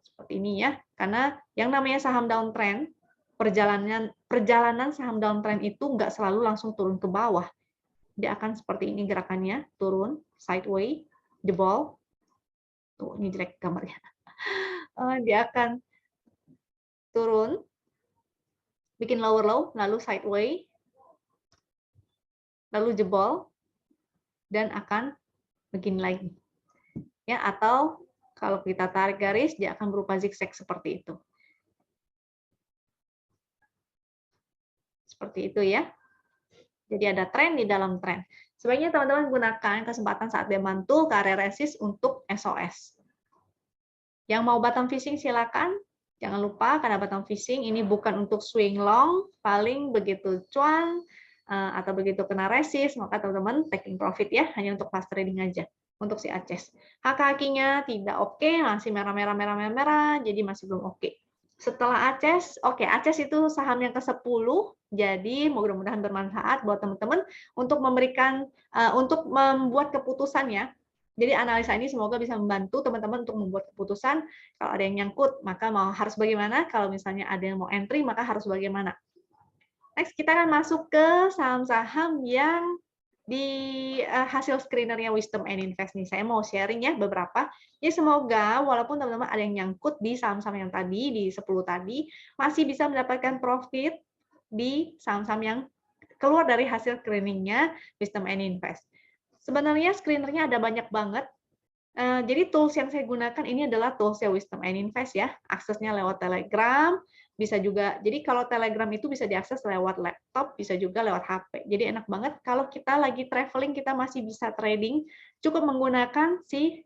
Seperti ini ya. Karena yang namanya saham downtrend, perjalanan saham downtrend itu nggak selalu langsung turun ke bawah. Dia akan seperti ini gerakannya, turun, sideways, jebol. Tuh, ini jelek gambarnya. Dia akan turun, bikin lower low, lalu sideways, lalu jebol, dan akan begini lagi. Ya, atau kalau kita tarik garis, dia akan berupa zigzag seperti itu. Seperti itu ya. Jadi ada tren di dalam tren. Sebaiknya teman-teman gunakan kesempatan saat dia mantul ke area resist untuk SOS. Yang mau bottom fishing silakan. Jangan lupa karena bottom fishing ini bukan untuk swing long, paling begitu cuan atau begitu kena resist, maka teman-teman taking profit ya, hanya untuk fast trading aja. Untuk si Aces. Hak-hakinya tidak oke, masih merah-merah, jadi masih belum oke. Setelah Aces, oke, Aces itu saham yang ke-10, jadi mudah-mudahan bermanfaat buat teman-teman untuk untuk membuat keputusan ya. Jadi analisa ini semoga bisa membantu teman-teman untuk membuat keputusan. Kalau ada yang nyangkut, maka harus bagaimana? Kalau misalnya ada yang mau entry, maka harus bagaimana? Next, kita akan masuk ke saham-saham yang di hasil screenernya Wisdom and Invest nih. Saya mau sharing ya beberapa. Jadi semoga walaupun teman-teman ada yang nyangkut di saham-saham yang tadi, di 10 tadi, masih bisa mendapatkan profit di saham-saham yang keluar dari hasil screeningnya Wisdom and Invest. Sebenarnya screenernya ada banyak banget. Jadi tools yang saya gunakan ini adalah tools-nya Wisdom and Invest ya. Aksesnya lewat Telegram, bisa juga. Jadi kalau Telegram itu bisa diakses lewat laptop, bisa juga lewat HP. Jadi enak banget kalau kita lagi traveling, kita masih bisa trading, cukup menggunakan si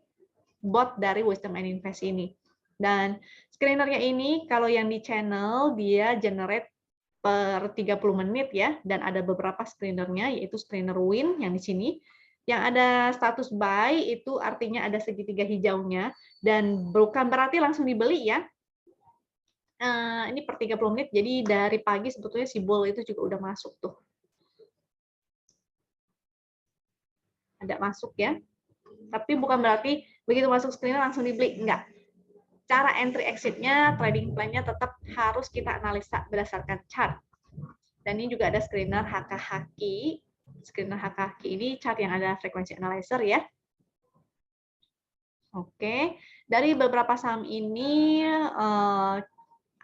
bot dari Wisdom and Invest ini. Dan screenernya ini kalau yang di channel dia generate per 30 menit ya, dan ada beberapa screenernya, yaitu screener Win yang di sini. Yang ada status buy itu artinya ada segitiga hijaunya, dan bukan berarti langsung dibeli ya. Ini per 30 menit, jadi dari pagi sebetulnya si bull itu juga udah masuk tuh. Ada masuk ya. Tapi bukan berarti begitu masuk screener langsung dibeli, enggak. Cara entry exit-nya, trading plan-nya tetap harus kita analisa berdasarkan chart. Dan ini juga ada screener HKHQ. Screener HKHQ ini chart yang ada frekuensi analyzer ya. Oke, dari beberapa saham ini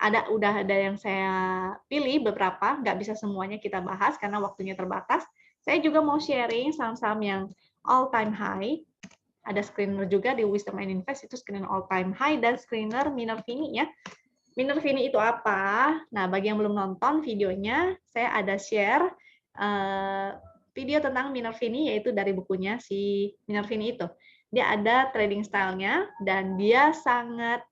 udah ada yang saya pilih beberapa, nggak bisa semuanya kita bahas karena waktunya terbatas. Saya juga mau sharing saham-saham yang all time high. Ada screener juga di Wisdom and Invest, itu screener all time high dan screener Minervini ya. Minervini itu apa? Nah, bagi yang belum nonton videonya, saya ada share video tentang Minervini, yaitu dari bukunya si Minervini itu. Dia ada trading style-nya, dan dia sangat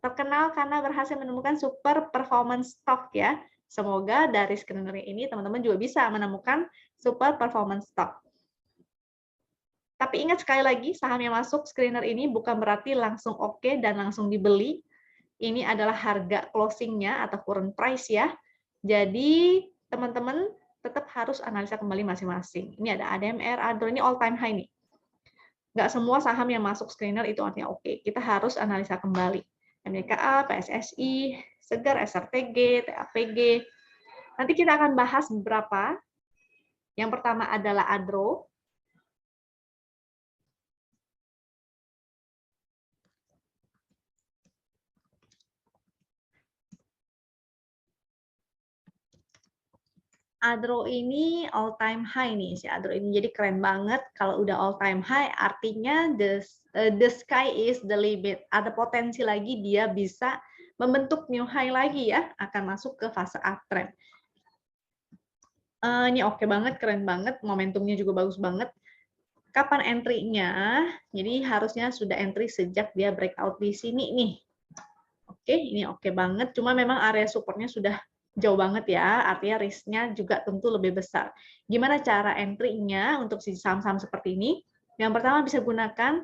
terkenal karena berhasil menemukan super performance stock ya. Semoga dari screener ini teman-teman juga bisa menemukan super performance stock. Tapi ingat sekali lagi, saham yang masuk screener ini bukan berarti langsung oke dan langsung dibeli. Ini adalah harga closing-nya atau current price ya. Jadi teman-teman tetap harus analisa kembali masing-masing. Ini ada ADMR, ADRO, ini all time high nih. Nggak semua saham yang masuk screener itu artinya oke. Kita harus analisa kembali. MDKA, PSSI, Segar, SRTG, TAPG. Nanti kita akan bahas beberapa. Yang pertama adalah ADRO. ADRO ini all time high nih si ADRO ini, jadi keren banget kalau udah all time high, artinya the sky is the limit, ada potensi lagi dia bisa membentuk new high lagi ya, akan masuk ke fase uptrend. Ini oke banget, keren banget, momentumnya juga bagus banget. Kapan entry-nya? Jadi harusnya sudah entry sejak dia breakout di sini nih. Oke, ini oke banget, cuma memang area supportnya sudah jauh banget ya, artinya risk-nya juga tentu lebih besar. Gimana cara entry-nya untuk si saham-saham seperti ini? Yang pertama bisa gunakan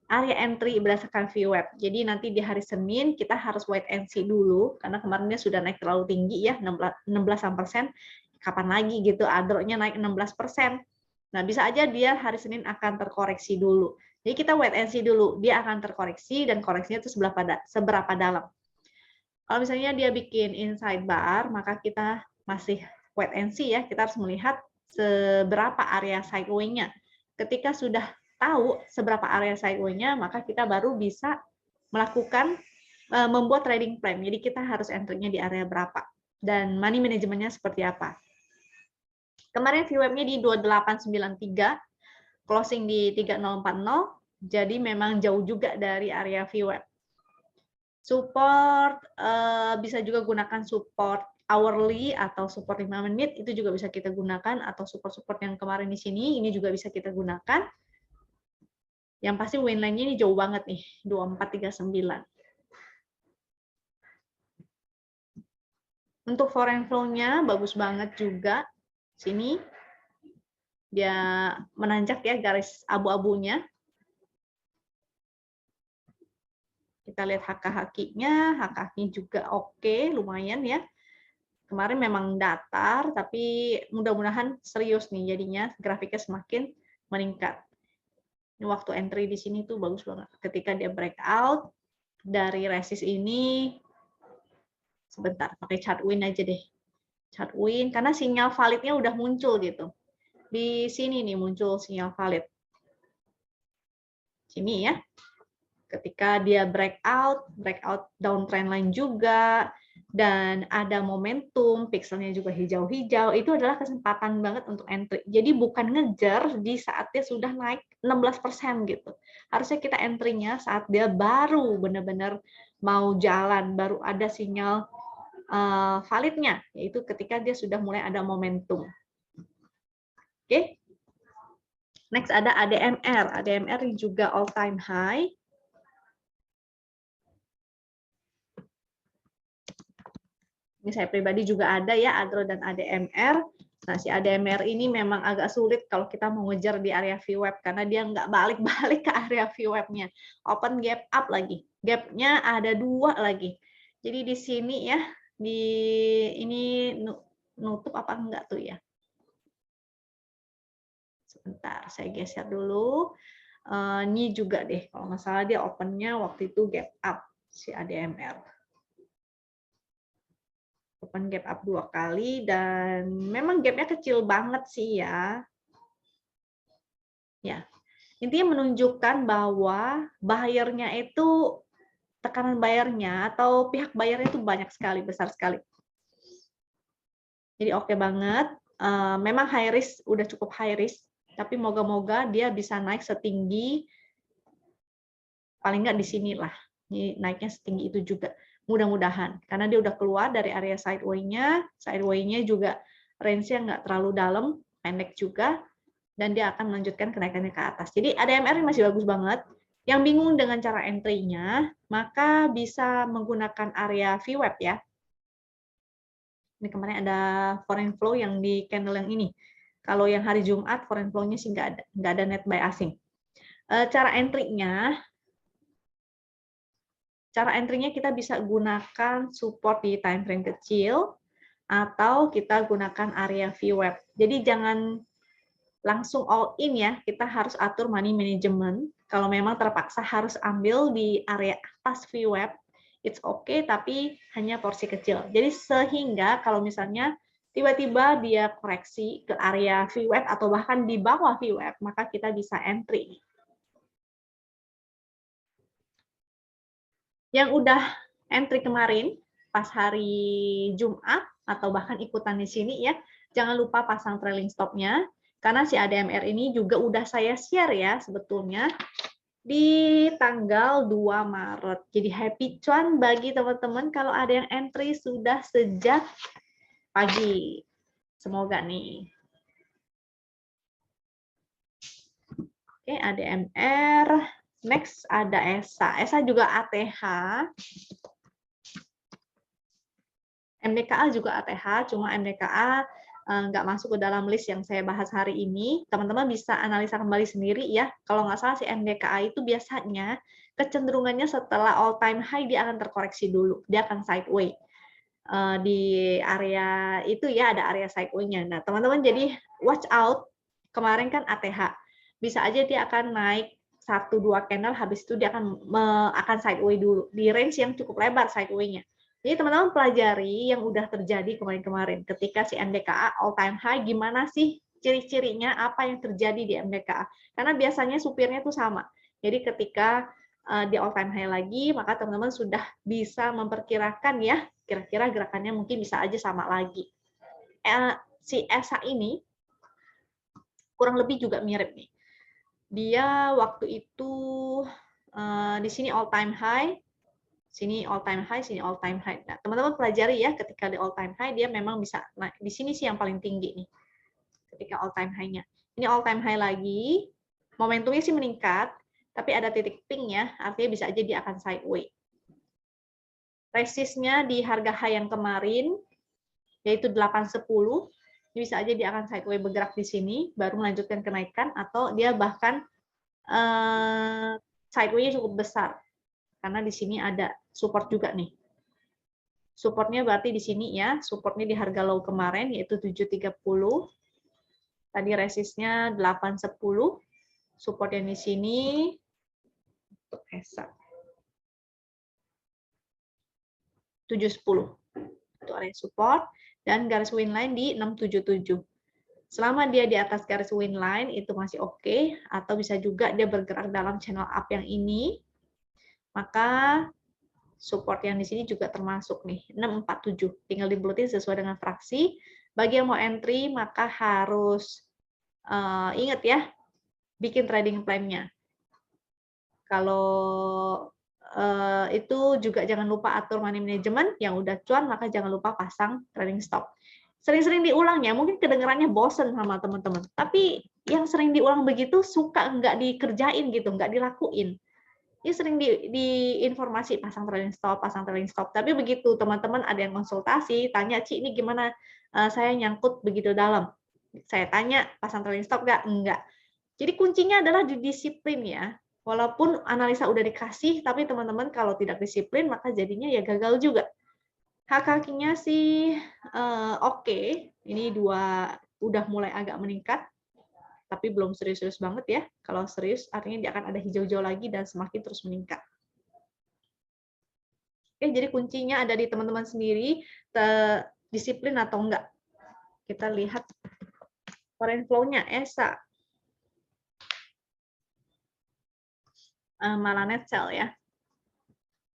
area entry berdasarkan VWAP. Jadi nanti di hari Senin kita harus wait and see dulu, karena kemarinnya sudah naik terlalu tinggi ya, 16%. Kapan lagi gitu, ADRO-nya naik 16%. Nah, bisa aja dia hari Senin akan terkoreksi dulu. Jadi kita wait and see dulu, dia akan terkoreksi dan koreksinya itu seberapa dalam. Kalau misalnya dia bikin inside bar, maka kita masih wait and see ya. Kita harus melihat seberapa area sideway-nya. Ketika sudah tahu seberapa area sideway-nya, maka kita baru bisa melakukan membuat trading plan. Jadi kita harus entry-nya di area berapa dan money manajemennya seperti apa. Kemarin VWAP-nya di 2893, closing di 3040, jadi memang jauh juga dari area VWAP. Support bisa juga gunakan support hourly atau support 5 menit, itu juga bisa kita gunakan, atau support-support yang kemarin di sini ini juga bisa kita gunakan. Yang pasti win line-nya ini jauh banget nih, 2439. Untuk foreign flow-nya bagus banget juga. Sini dia menanjak ya garis abu-abunya. Kita lihat HK-HQ-nya, HK-nya juga oke, lumayan ya. Kemarin memang datar, tapi mudah-mudahan serius nih jadinya grafiknya semakin meningkat. Ini waktu entry di sini tuh bagus banget. Ketika dia breakout dari resist ini, sebentar pakai chart win aja deh. Chart win karena sinyal validnya udah muncul gitu. Di sini nih muncul sinyal valid. Sini ya. Ketika dia breakout downtrend line juga, dan ada momentum, pixelnya juga hijau-hijau, itu adalah kesempatan banget untuk entry. Jadi bukan ngejar di saat dia sudah naik 16% gitu. Harusnya kita entry-nya saat dia baru benar-benar mau jalan, baru ada sinyal validnya, yaitu ketika dia sudah mulai ada momentum. Oke. Next ada ADMR. ADMR juga all time high. Ini saya pribadi juga ada ya, ADRO dan ADMR. Nah, si ADMR ini memang agak sulit kalau kita mau ngejar di area VWAP, karena dia nggak balik-balik ke area VWAP-nya. Open gap up lagi. Gap-nya ada 2 lagi. Jadi di sini ya, di ini nutup apa enggak tuh ya? Sebentar, saya geser dulu. Ini juga deh, kalau nggak salah dia open-nya waktu itu gap up, si ADMR. Open gap up 2 kali dan memang gapnya kecil banget sih ya. Ya, intinya menunjukkan bahwa buyer-nya itu tekanan bayarnya atau pihak bayarnya itu banyak sekali, besar sekali. Jadi oke banget. Memang high risk, udah cukup high risk, tapi moga-moga dia bisa naik setinggi paling nggak di sini lah. Ini naiknya setinggi itu juga. Mudah-mudahan, karena dia udah keluar dari area sideway-nya juga range-nya nggak terlalu dalam, pendek juga, dan dia akan melanjutkan kenaikannya ke atas. Jadi ADMR masih bagus banget. Yang bingung dengan cara entry-nya, maka bisa menggunakan area VWeb ya. Ini kemarin ada foreign flow yang di candle yang ini. Kalau yang hari Jumat, foreign flow-nya sih nggak ada net buy asing. Cara entry-nya kita bisa gunakan support di time frame kecil, atau kita gunakan area VWeb. Jadi jangan langsung all in ya, kita harus atur money management. Kalau memang terpaksa harus ambil di area atas VWeb, it's okay, tapi hanya porsi kecil. Jadi sehingga kalau misalnya tiba-tiba dia koreksi ke area VWeb atau bahkan di bawah VWeb, maka kita bisa entry. Yang udah entry kemarin, pas hari Jumat, atau bahkan ikutan di sini ya, jangan lupa pasang trailing stop-nya, karena si ADMR ini juga udah saya share ya sebetulnya di tanggal 2 Maret. Jadi happy cuan bagi teman-teman kalau ada yang entry sudah sejak pagi. Semoga nih. Oke, ADMR. Next ada ESA. ESA juga ATH. MDKA juga ATH, cuma MDKA nggak masuk ke dalam list yang saya bahas hari ini. Teman-teman bisa analisa kembali sendiri ya. Kalau nggak salah si MDKA itu biasanya kecenderungannya setelah all time high dia akan terkoreksi dulu. Dia akan sideway. Di area itu ya ada area sideway-nya. Nah, teman-teman jadi watch out. Kemarin kan ATH. Bisa aja dia akan naik 1-2 candle, habis itu dia akan sideway dulu. Di range yang cukup lebar sideway-nya. Jadi teman-teman pelajari yang udah terjadi kemarin-kemarin. Ketika si MDKA all time high, gimana sih ciri-cirinya, apa yang terjadi di MDKA. Karena biasanya supirnya tuh sama. Jadi ketika di all time high lagi, maka teman-teman sudah bisa memperkirakan ya, kira-kira gerakannya mungkin bisa aja sama lagi. Si ESA ini kurang lebih juga mirip nih. Dia waktu itu di sini all time high, sini all time high, sini all time high. Nah, teman-teman pelajari ya, ketika di all time high dia memang bisa, nah di sini sih yang paling tinggi nih, ketika all time high-nya. Ini all time high lagi, momentumnya sih meningkat, tapi ada titik pink ya, artinya bisa aja dia akan sideway. Resistnya di harga high yang kemarin, yaitu 810, bisa aja dia akan sideway bergerak di sini, baru melanjutkan kenaikan, atau dia bahkan sideway-nya cukup besar. Karena di sini ada support juga nih. Supportnya berarti di sini ya, supportnya di harga low kemarin yaitu 730. Tadi resistnya 810. Support yang di sini untuk ESA 710. Itu area support dan garis win line di 677. Selama dia di atas garis win line itu masih oke, atau bisa juga dia bergerak dalam channel up yang ini, maka support yang di sini juga termasuk nih, 647. Tinggal dibuletin sesuai dengan fraksi. Bagi yang mau entry, maka harus ingat ya, bikin trading plan-nya. Kalau itu juga jangan lupa atur money management, yang udah cuan, maka jangan lupa pasang trading stop. Sering-sering diulang ya, mungkin kedengarannya bosen sama teman-teman. Tapi yang sering diulang begitu, suka nggak dikerjain gitu, nggak dilakuin. Dia sering di informasi pasang trailing stop. Tapi begitu teman-teman ada yang konsultasi, tanya, Ci ini gimana saya nyangkut begitu dalam. Saya tanya, pasang trailing stop nggak? Enggak. Jadi kuncinya adalah di disiplin ya. Walaupun analisa udah dikasih, tapi teman-teman kalau tidak disiplin, maka jadinya ya gagal juga. Hak kakinya sih oke. Ini udah mulai agak meningkat. Tapi belum serius-serius banget ya. Kalau serius, artinya dia akan ada hijau-hijau lagi dan semakin terus meningkat. Oke, jadi kuncinya ada di teman-teman sendiri, disiplin atau enggak. Kita lihat foreign flow-nya, ESA. Malah net sell ya.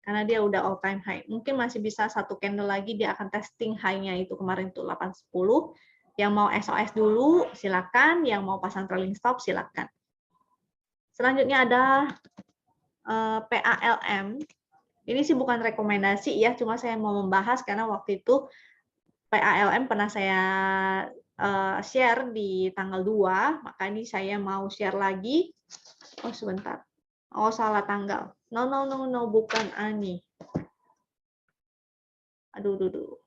Karena dia udah all time high. Mungkin masih bisa satu candle lagi, dia akan testing high-nya itu kemarin tuh 810. Yang mau SOS dulu, silakan. Yang mau pasang trailing stop, silakan. Selanjutnya ada PALM. Ini sih bukan rekomendasi ya, cuma saya mau membahas karena waktu itu PALM pernah saya share di tanggal 2, maka ini saya mau share lagi. Oh, sebentar. Oh, salah tanggal. No, no, no, no, bukan Ani. Aduh, aduh.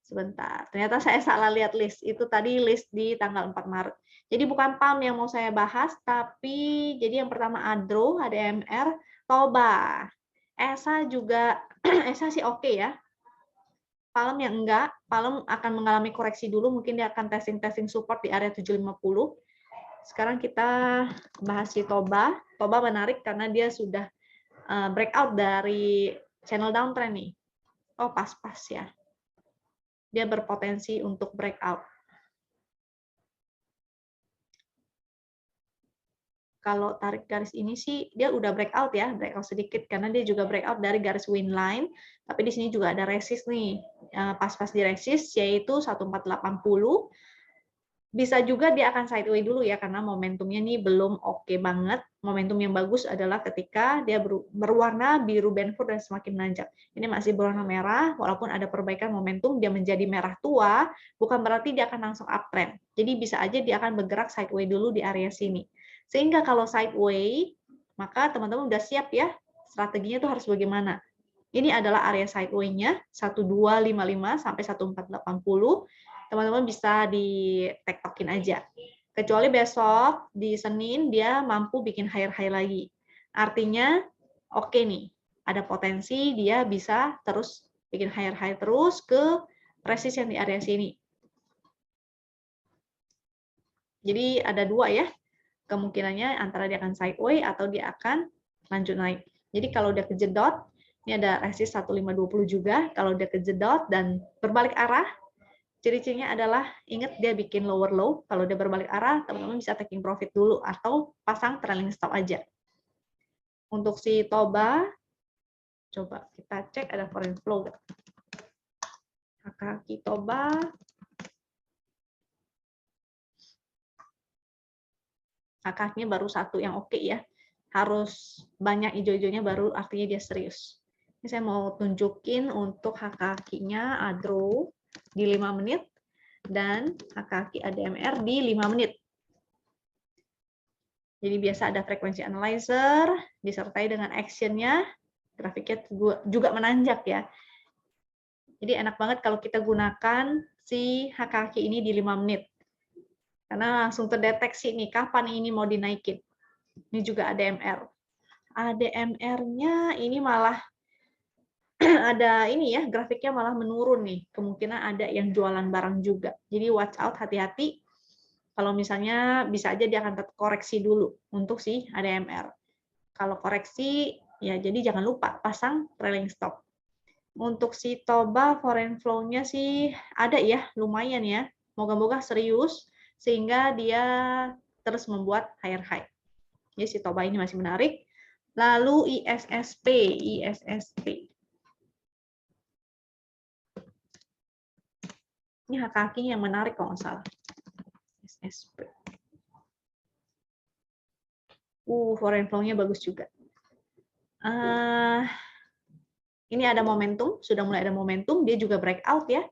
Sebentar. Ternyata saya salah lihat list. Itu tadi list di tanggal 4 Maret. Jadi bukan PAM yang mau saya bahas, tapi jadi yang pertama Adro, ADMR, Toba. ESA juga, ESA sih oke ya. Palem yang enggak, Palem akan mengalami koreksi dulu, mungkin dia akan testing support di area 750. Sekarang kita bahas si Toba. Toba menarik karena dia sudah breakout dari channel downtrend nih. Oh, pas-pas ya. Dia berpotensi untuk breakout. Kalau tarik garis ini sih dia udah breakout ya, breakout sedikit karena dia juga breakout dari garis win line, tapi di sini juga ada resist nih, pas-pas di resist yaitu 1480. Bisa juga dia akan sideways dulu ya karena momentumnya nih belum oke banget. Momentum yang bagus adalah ketika dia berwarna biru Benford dan semakin menanjak. Ini masih berwarna merah, walaupun ada perbaikan momentum dia menjadi merah tua, bukan berarti dia akan langsung uptrend. Jadi bisa aja dia akan bergerak sideways dulu di area sini. Sehingga kalau sideways, maka teman-teman udah siap ya strateginya tuh harus bagaimana. Ini adalah area sideways-nya 1255 sampai 1480. Teman-teman bisa di tektokin aja. Kecuali besok di Senin dia mampu bikin higher high lagi. Artinya oke nih, ada potensi dia bisa terus bikin higher high terus ke resist yang di area sini. Jadi ada dua ya, kemungkinannya antara dia akan sideways atau dia akan lanjut naik. Jadi kalau dia kejedot, ini ada resist 1520 juga, kalau dia kejedot dan berbalik arah, ciri-cirinya adalah ingat dia bikin lower low, kalau dia berbalik arah, teman-teman bisa taking profit dulu atau pasang trailing stop aja. Untuk si Toba, coba kita cek ada foreign flow nggak? Kaki Toba, kakinya baru satu yang oke ya. Harus banyak hijau-hijaunya baru artinya dia serius. Ini saya mau tunjukin untuk kakinya Adro di 5 menit dan kaki ADMR di 5 menit. Jadi biasa ada frekuensi analyzer disertai dengan action-nya, grafiknya juga menanjak ya. Jadi enak banget kalau kita gunakan si HKQ ini di 5 menit. Karena langsung terdeteksi nih kapan ini mau dinaikin. Ini juga ADMR. ADMR-nya ini malah ada ini ya, grafiknya malah menurun nih. Kemungkinan ada yang jualan barang juga. Jadi watch out, hati-hati. Kalau misalnya bisa aja dia akan koreksi dulu untuk si ADMR. Kalau koreksi, ya jadi jangan lupa pasang trailing stop. Untuk si Toba, foreign flow-nya sih ada ya, lumayan ya. Moga-moga serius, sehingga dia terus membuat higher high. Jadi si Toba ini masih menarik. Lalu ISSP. Ini kakinya yang menarik kalau nggak salah. ISSP. Foreign flow-nya bagus juga. Ini ada momentum, sudah mulai ada momentum, dia juga breakout ya.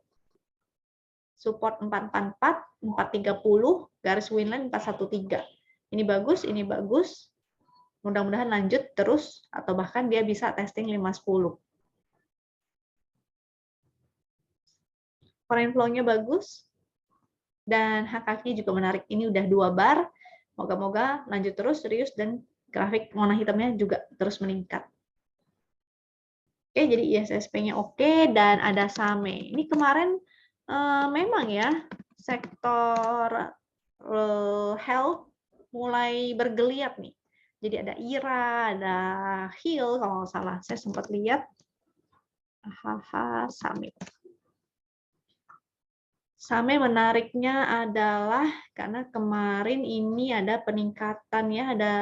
Support 444, 430, garis winline 413. Ini bagus, ini bagus. Mudah-mudahan lanjut terus, atau bahkan dia bisa testing 510. Foreign flow-nya bagus, dan HKQ juga menarik. Ini udah 2 bar, moga-moga lanjut terus, serius, dan grafik warna hitamnya juga terus meningkat. Oke, jadi ISSP-nya oke, dan ada SAME. Ini kemarin memang ya, sektor health mulai bergeliat nih. Jadi ada IRA, ada HIL, kalau nggak salah. Saya sempat lihat. SAME. SAME menariknya adalah karena kemarin ini ada peningkatan ya, ada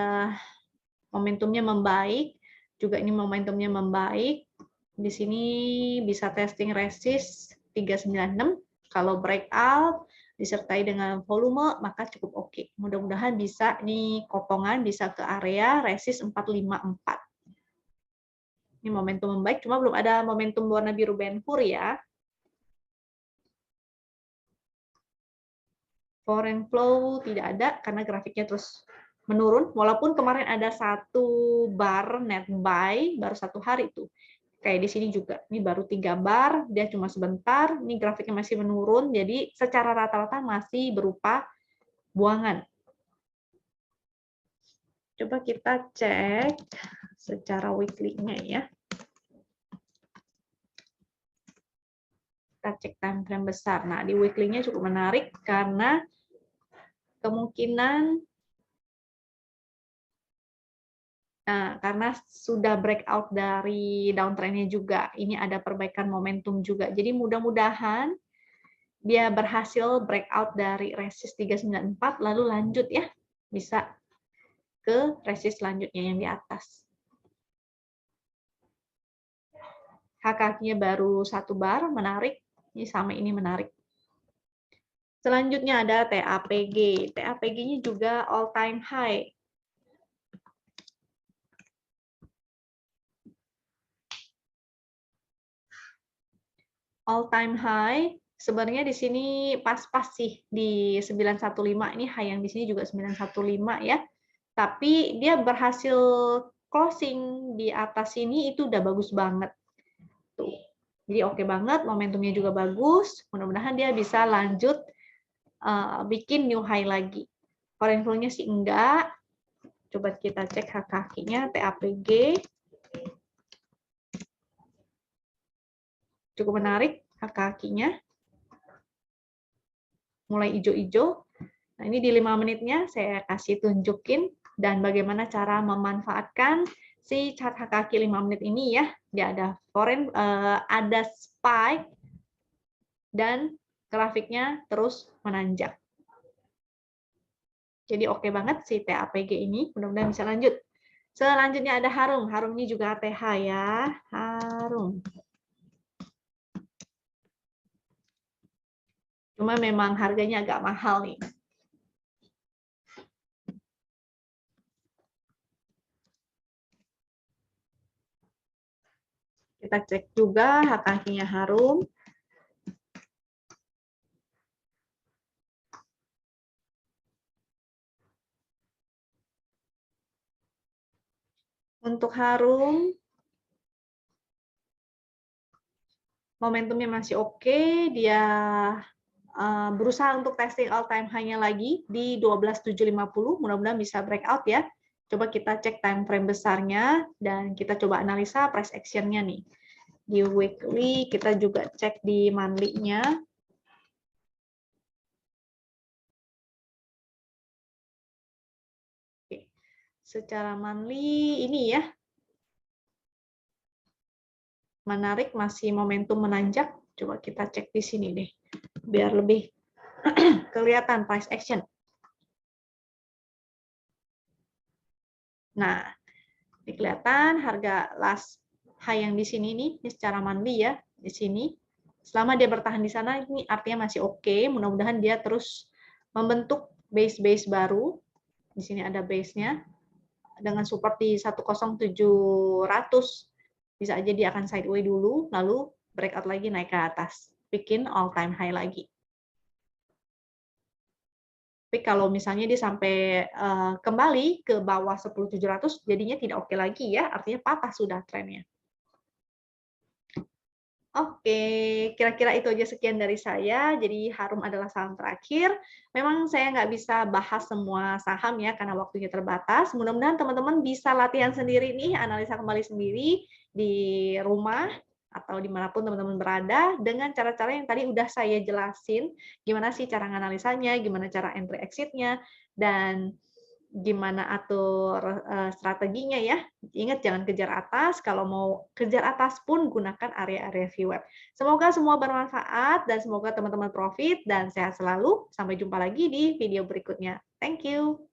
momentumnya membaik, juga ini momentumnya membaik. Di sini bisa testing resist 396. Kalau breakout disertai dengan volume maka cukup oke. Mudah-mudahan bisa nih kopongan bisa ke area resist 454. Ini momentum membaik, cuma belum ada momentum warna biru Benford ya. Foreign flow tidak ada karena grafiknya terus menurun, walaupun kemarin ada satu bar net buy, baru 1 hari tuh. Kayak di sini juga, ini baru 3 bar, dia cuma sebentar, ini grafiknya masih menurun, jadi secara rata-rata masih berupa buangan. Coba kita cek secara weekly-nya ya. Kita cek time frame besar. Nah, di weekly-nya cukup menarik karena kemungkinan karena sudah breakout dari downtrend-nya juga. Ini ada perbaikan momentum juga. Jadi mudah-mudahan dia berhasil breakout dari resist 394 lalu lanjut ya. Bisa ke resist selanjutnya yang di atas. HKQ-nya baru 1 bar, menarik. Ini sama ini menarik. Selanjutnya ada TAPG. TAPG-nya juga all time high. All time high, sebenarnya di sini pas-pas sih di 915, ini high yang di sini juga 915 ya. Tapi dia berhasil closing di atas sini itu udah bagus banget. Tuh. Jadi oke banget, momentumnya juga bagus. Mudah-mudahan dia bisa lanjut bikin new high lagi. Foreign flow-nya sih enggak. Coba kita cek HKQ-nya, TAPG. Cukup menarik HKQ-nya. Mulai hijau-hijau. Nah, ini di 5 menitnya saya kasih tunjukin dan bagaimana cara memanfaatkan si chart HKQ 5 menit ini ya. Dia ada foreign, ada spike dan grafiknya terus menanjak. Jadi oke banget si TAPG ini, mudah-mudahan bisa lanjut. Selanjutnya ada Harum. Harum ini juga ATH ya. Harum. Cuma memang harganya agak mahal nih. Kita cek juga HKQ-nya Harum. Untuk Harum, momentumnya masih oke. Dia berusaha untuk testing all time high-nya lagi di 12.750. Mudah-mudahan bisa breakout ya. Coba kita cek time frame besarnya dan kita coba analisa price action-nya nih. Di weekly kita juga cek di monthly-nya. Oke. Secara monthly ini ya. Menarik, masih momentum menanjak. Coba kita cek di sini deh. Biar lebih kelihatan price action. Nah, ini kelihatan harga last high yang di sini nih, ini secara monthly ya, di sini. Selama dia bertahan di sana, ini artinya masih oke. Mudah-mudahan dia terus membentuk base-base baru. Di sini ada base-nya. Dengan support di 10700, bisa aja dia akan sideway dulu, lalu breakout lagi naik ke atas. Bikin all time high lagi. Tapi kalau misalnya dia sampai kembali ke bawah 10.700, jadinya tidak oke lagi ya, artinya patah sudah trennya. Oke, kira-kira itu aja sekian dari saya. Jadi Harum adalah saham terakhir. Memang saya nggak bisa bahas semua saham ya, karena waktunya terbatas. Mudah-mudahan teman-teman bisa latihan sendiri nih, analisa kembali sendiri di rumah atau dimanapun teman-teman berada dengan cara-cara yang tadi udah saya jelasin, gimana sih cara analisanya, gimana cara entry exit-nya, dan gimana atur strateginya ya. Ingat jangan kejar atas, kalau mau kejar atas pun gunakan area-area VWAP. Semoga semua bermanfaat dan semoga teman-teman profit dan sehat selalu. Sampai jumpa lagi di video berikutnya. Thank you.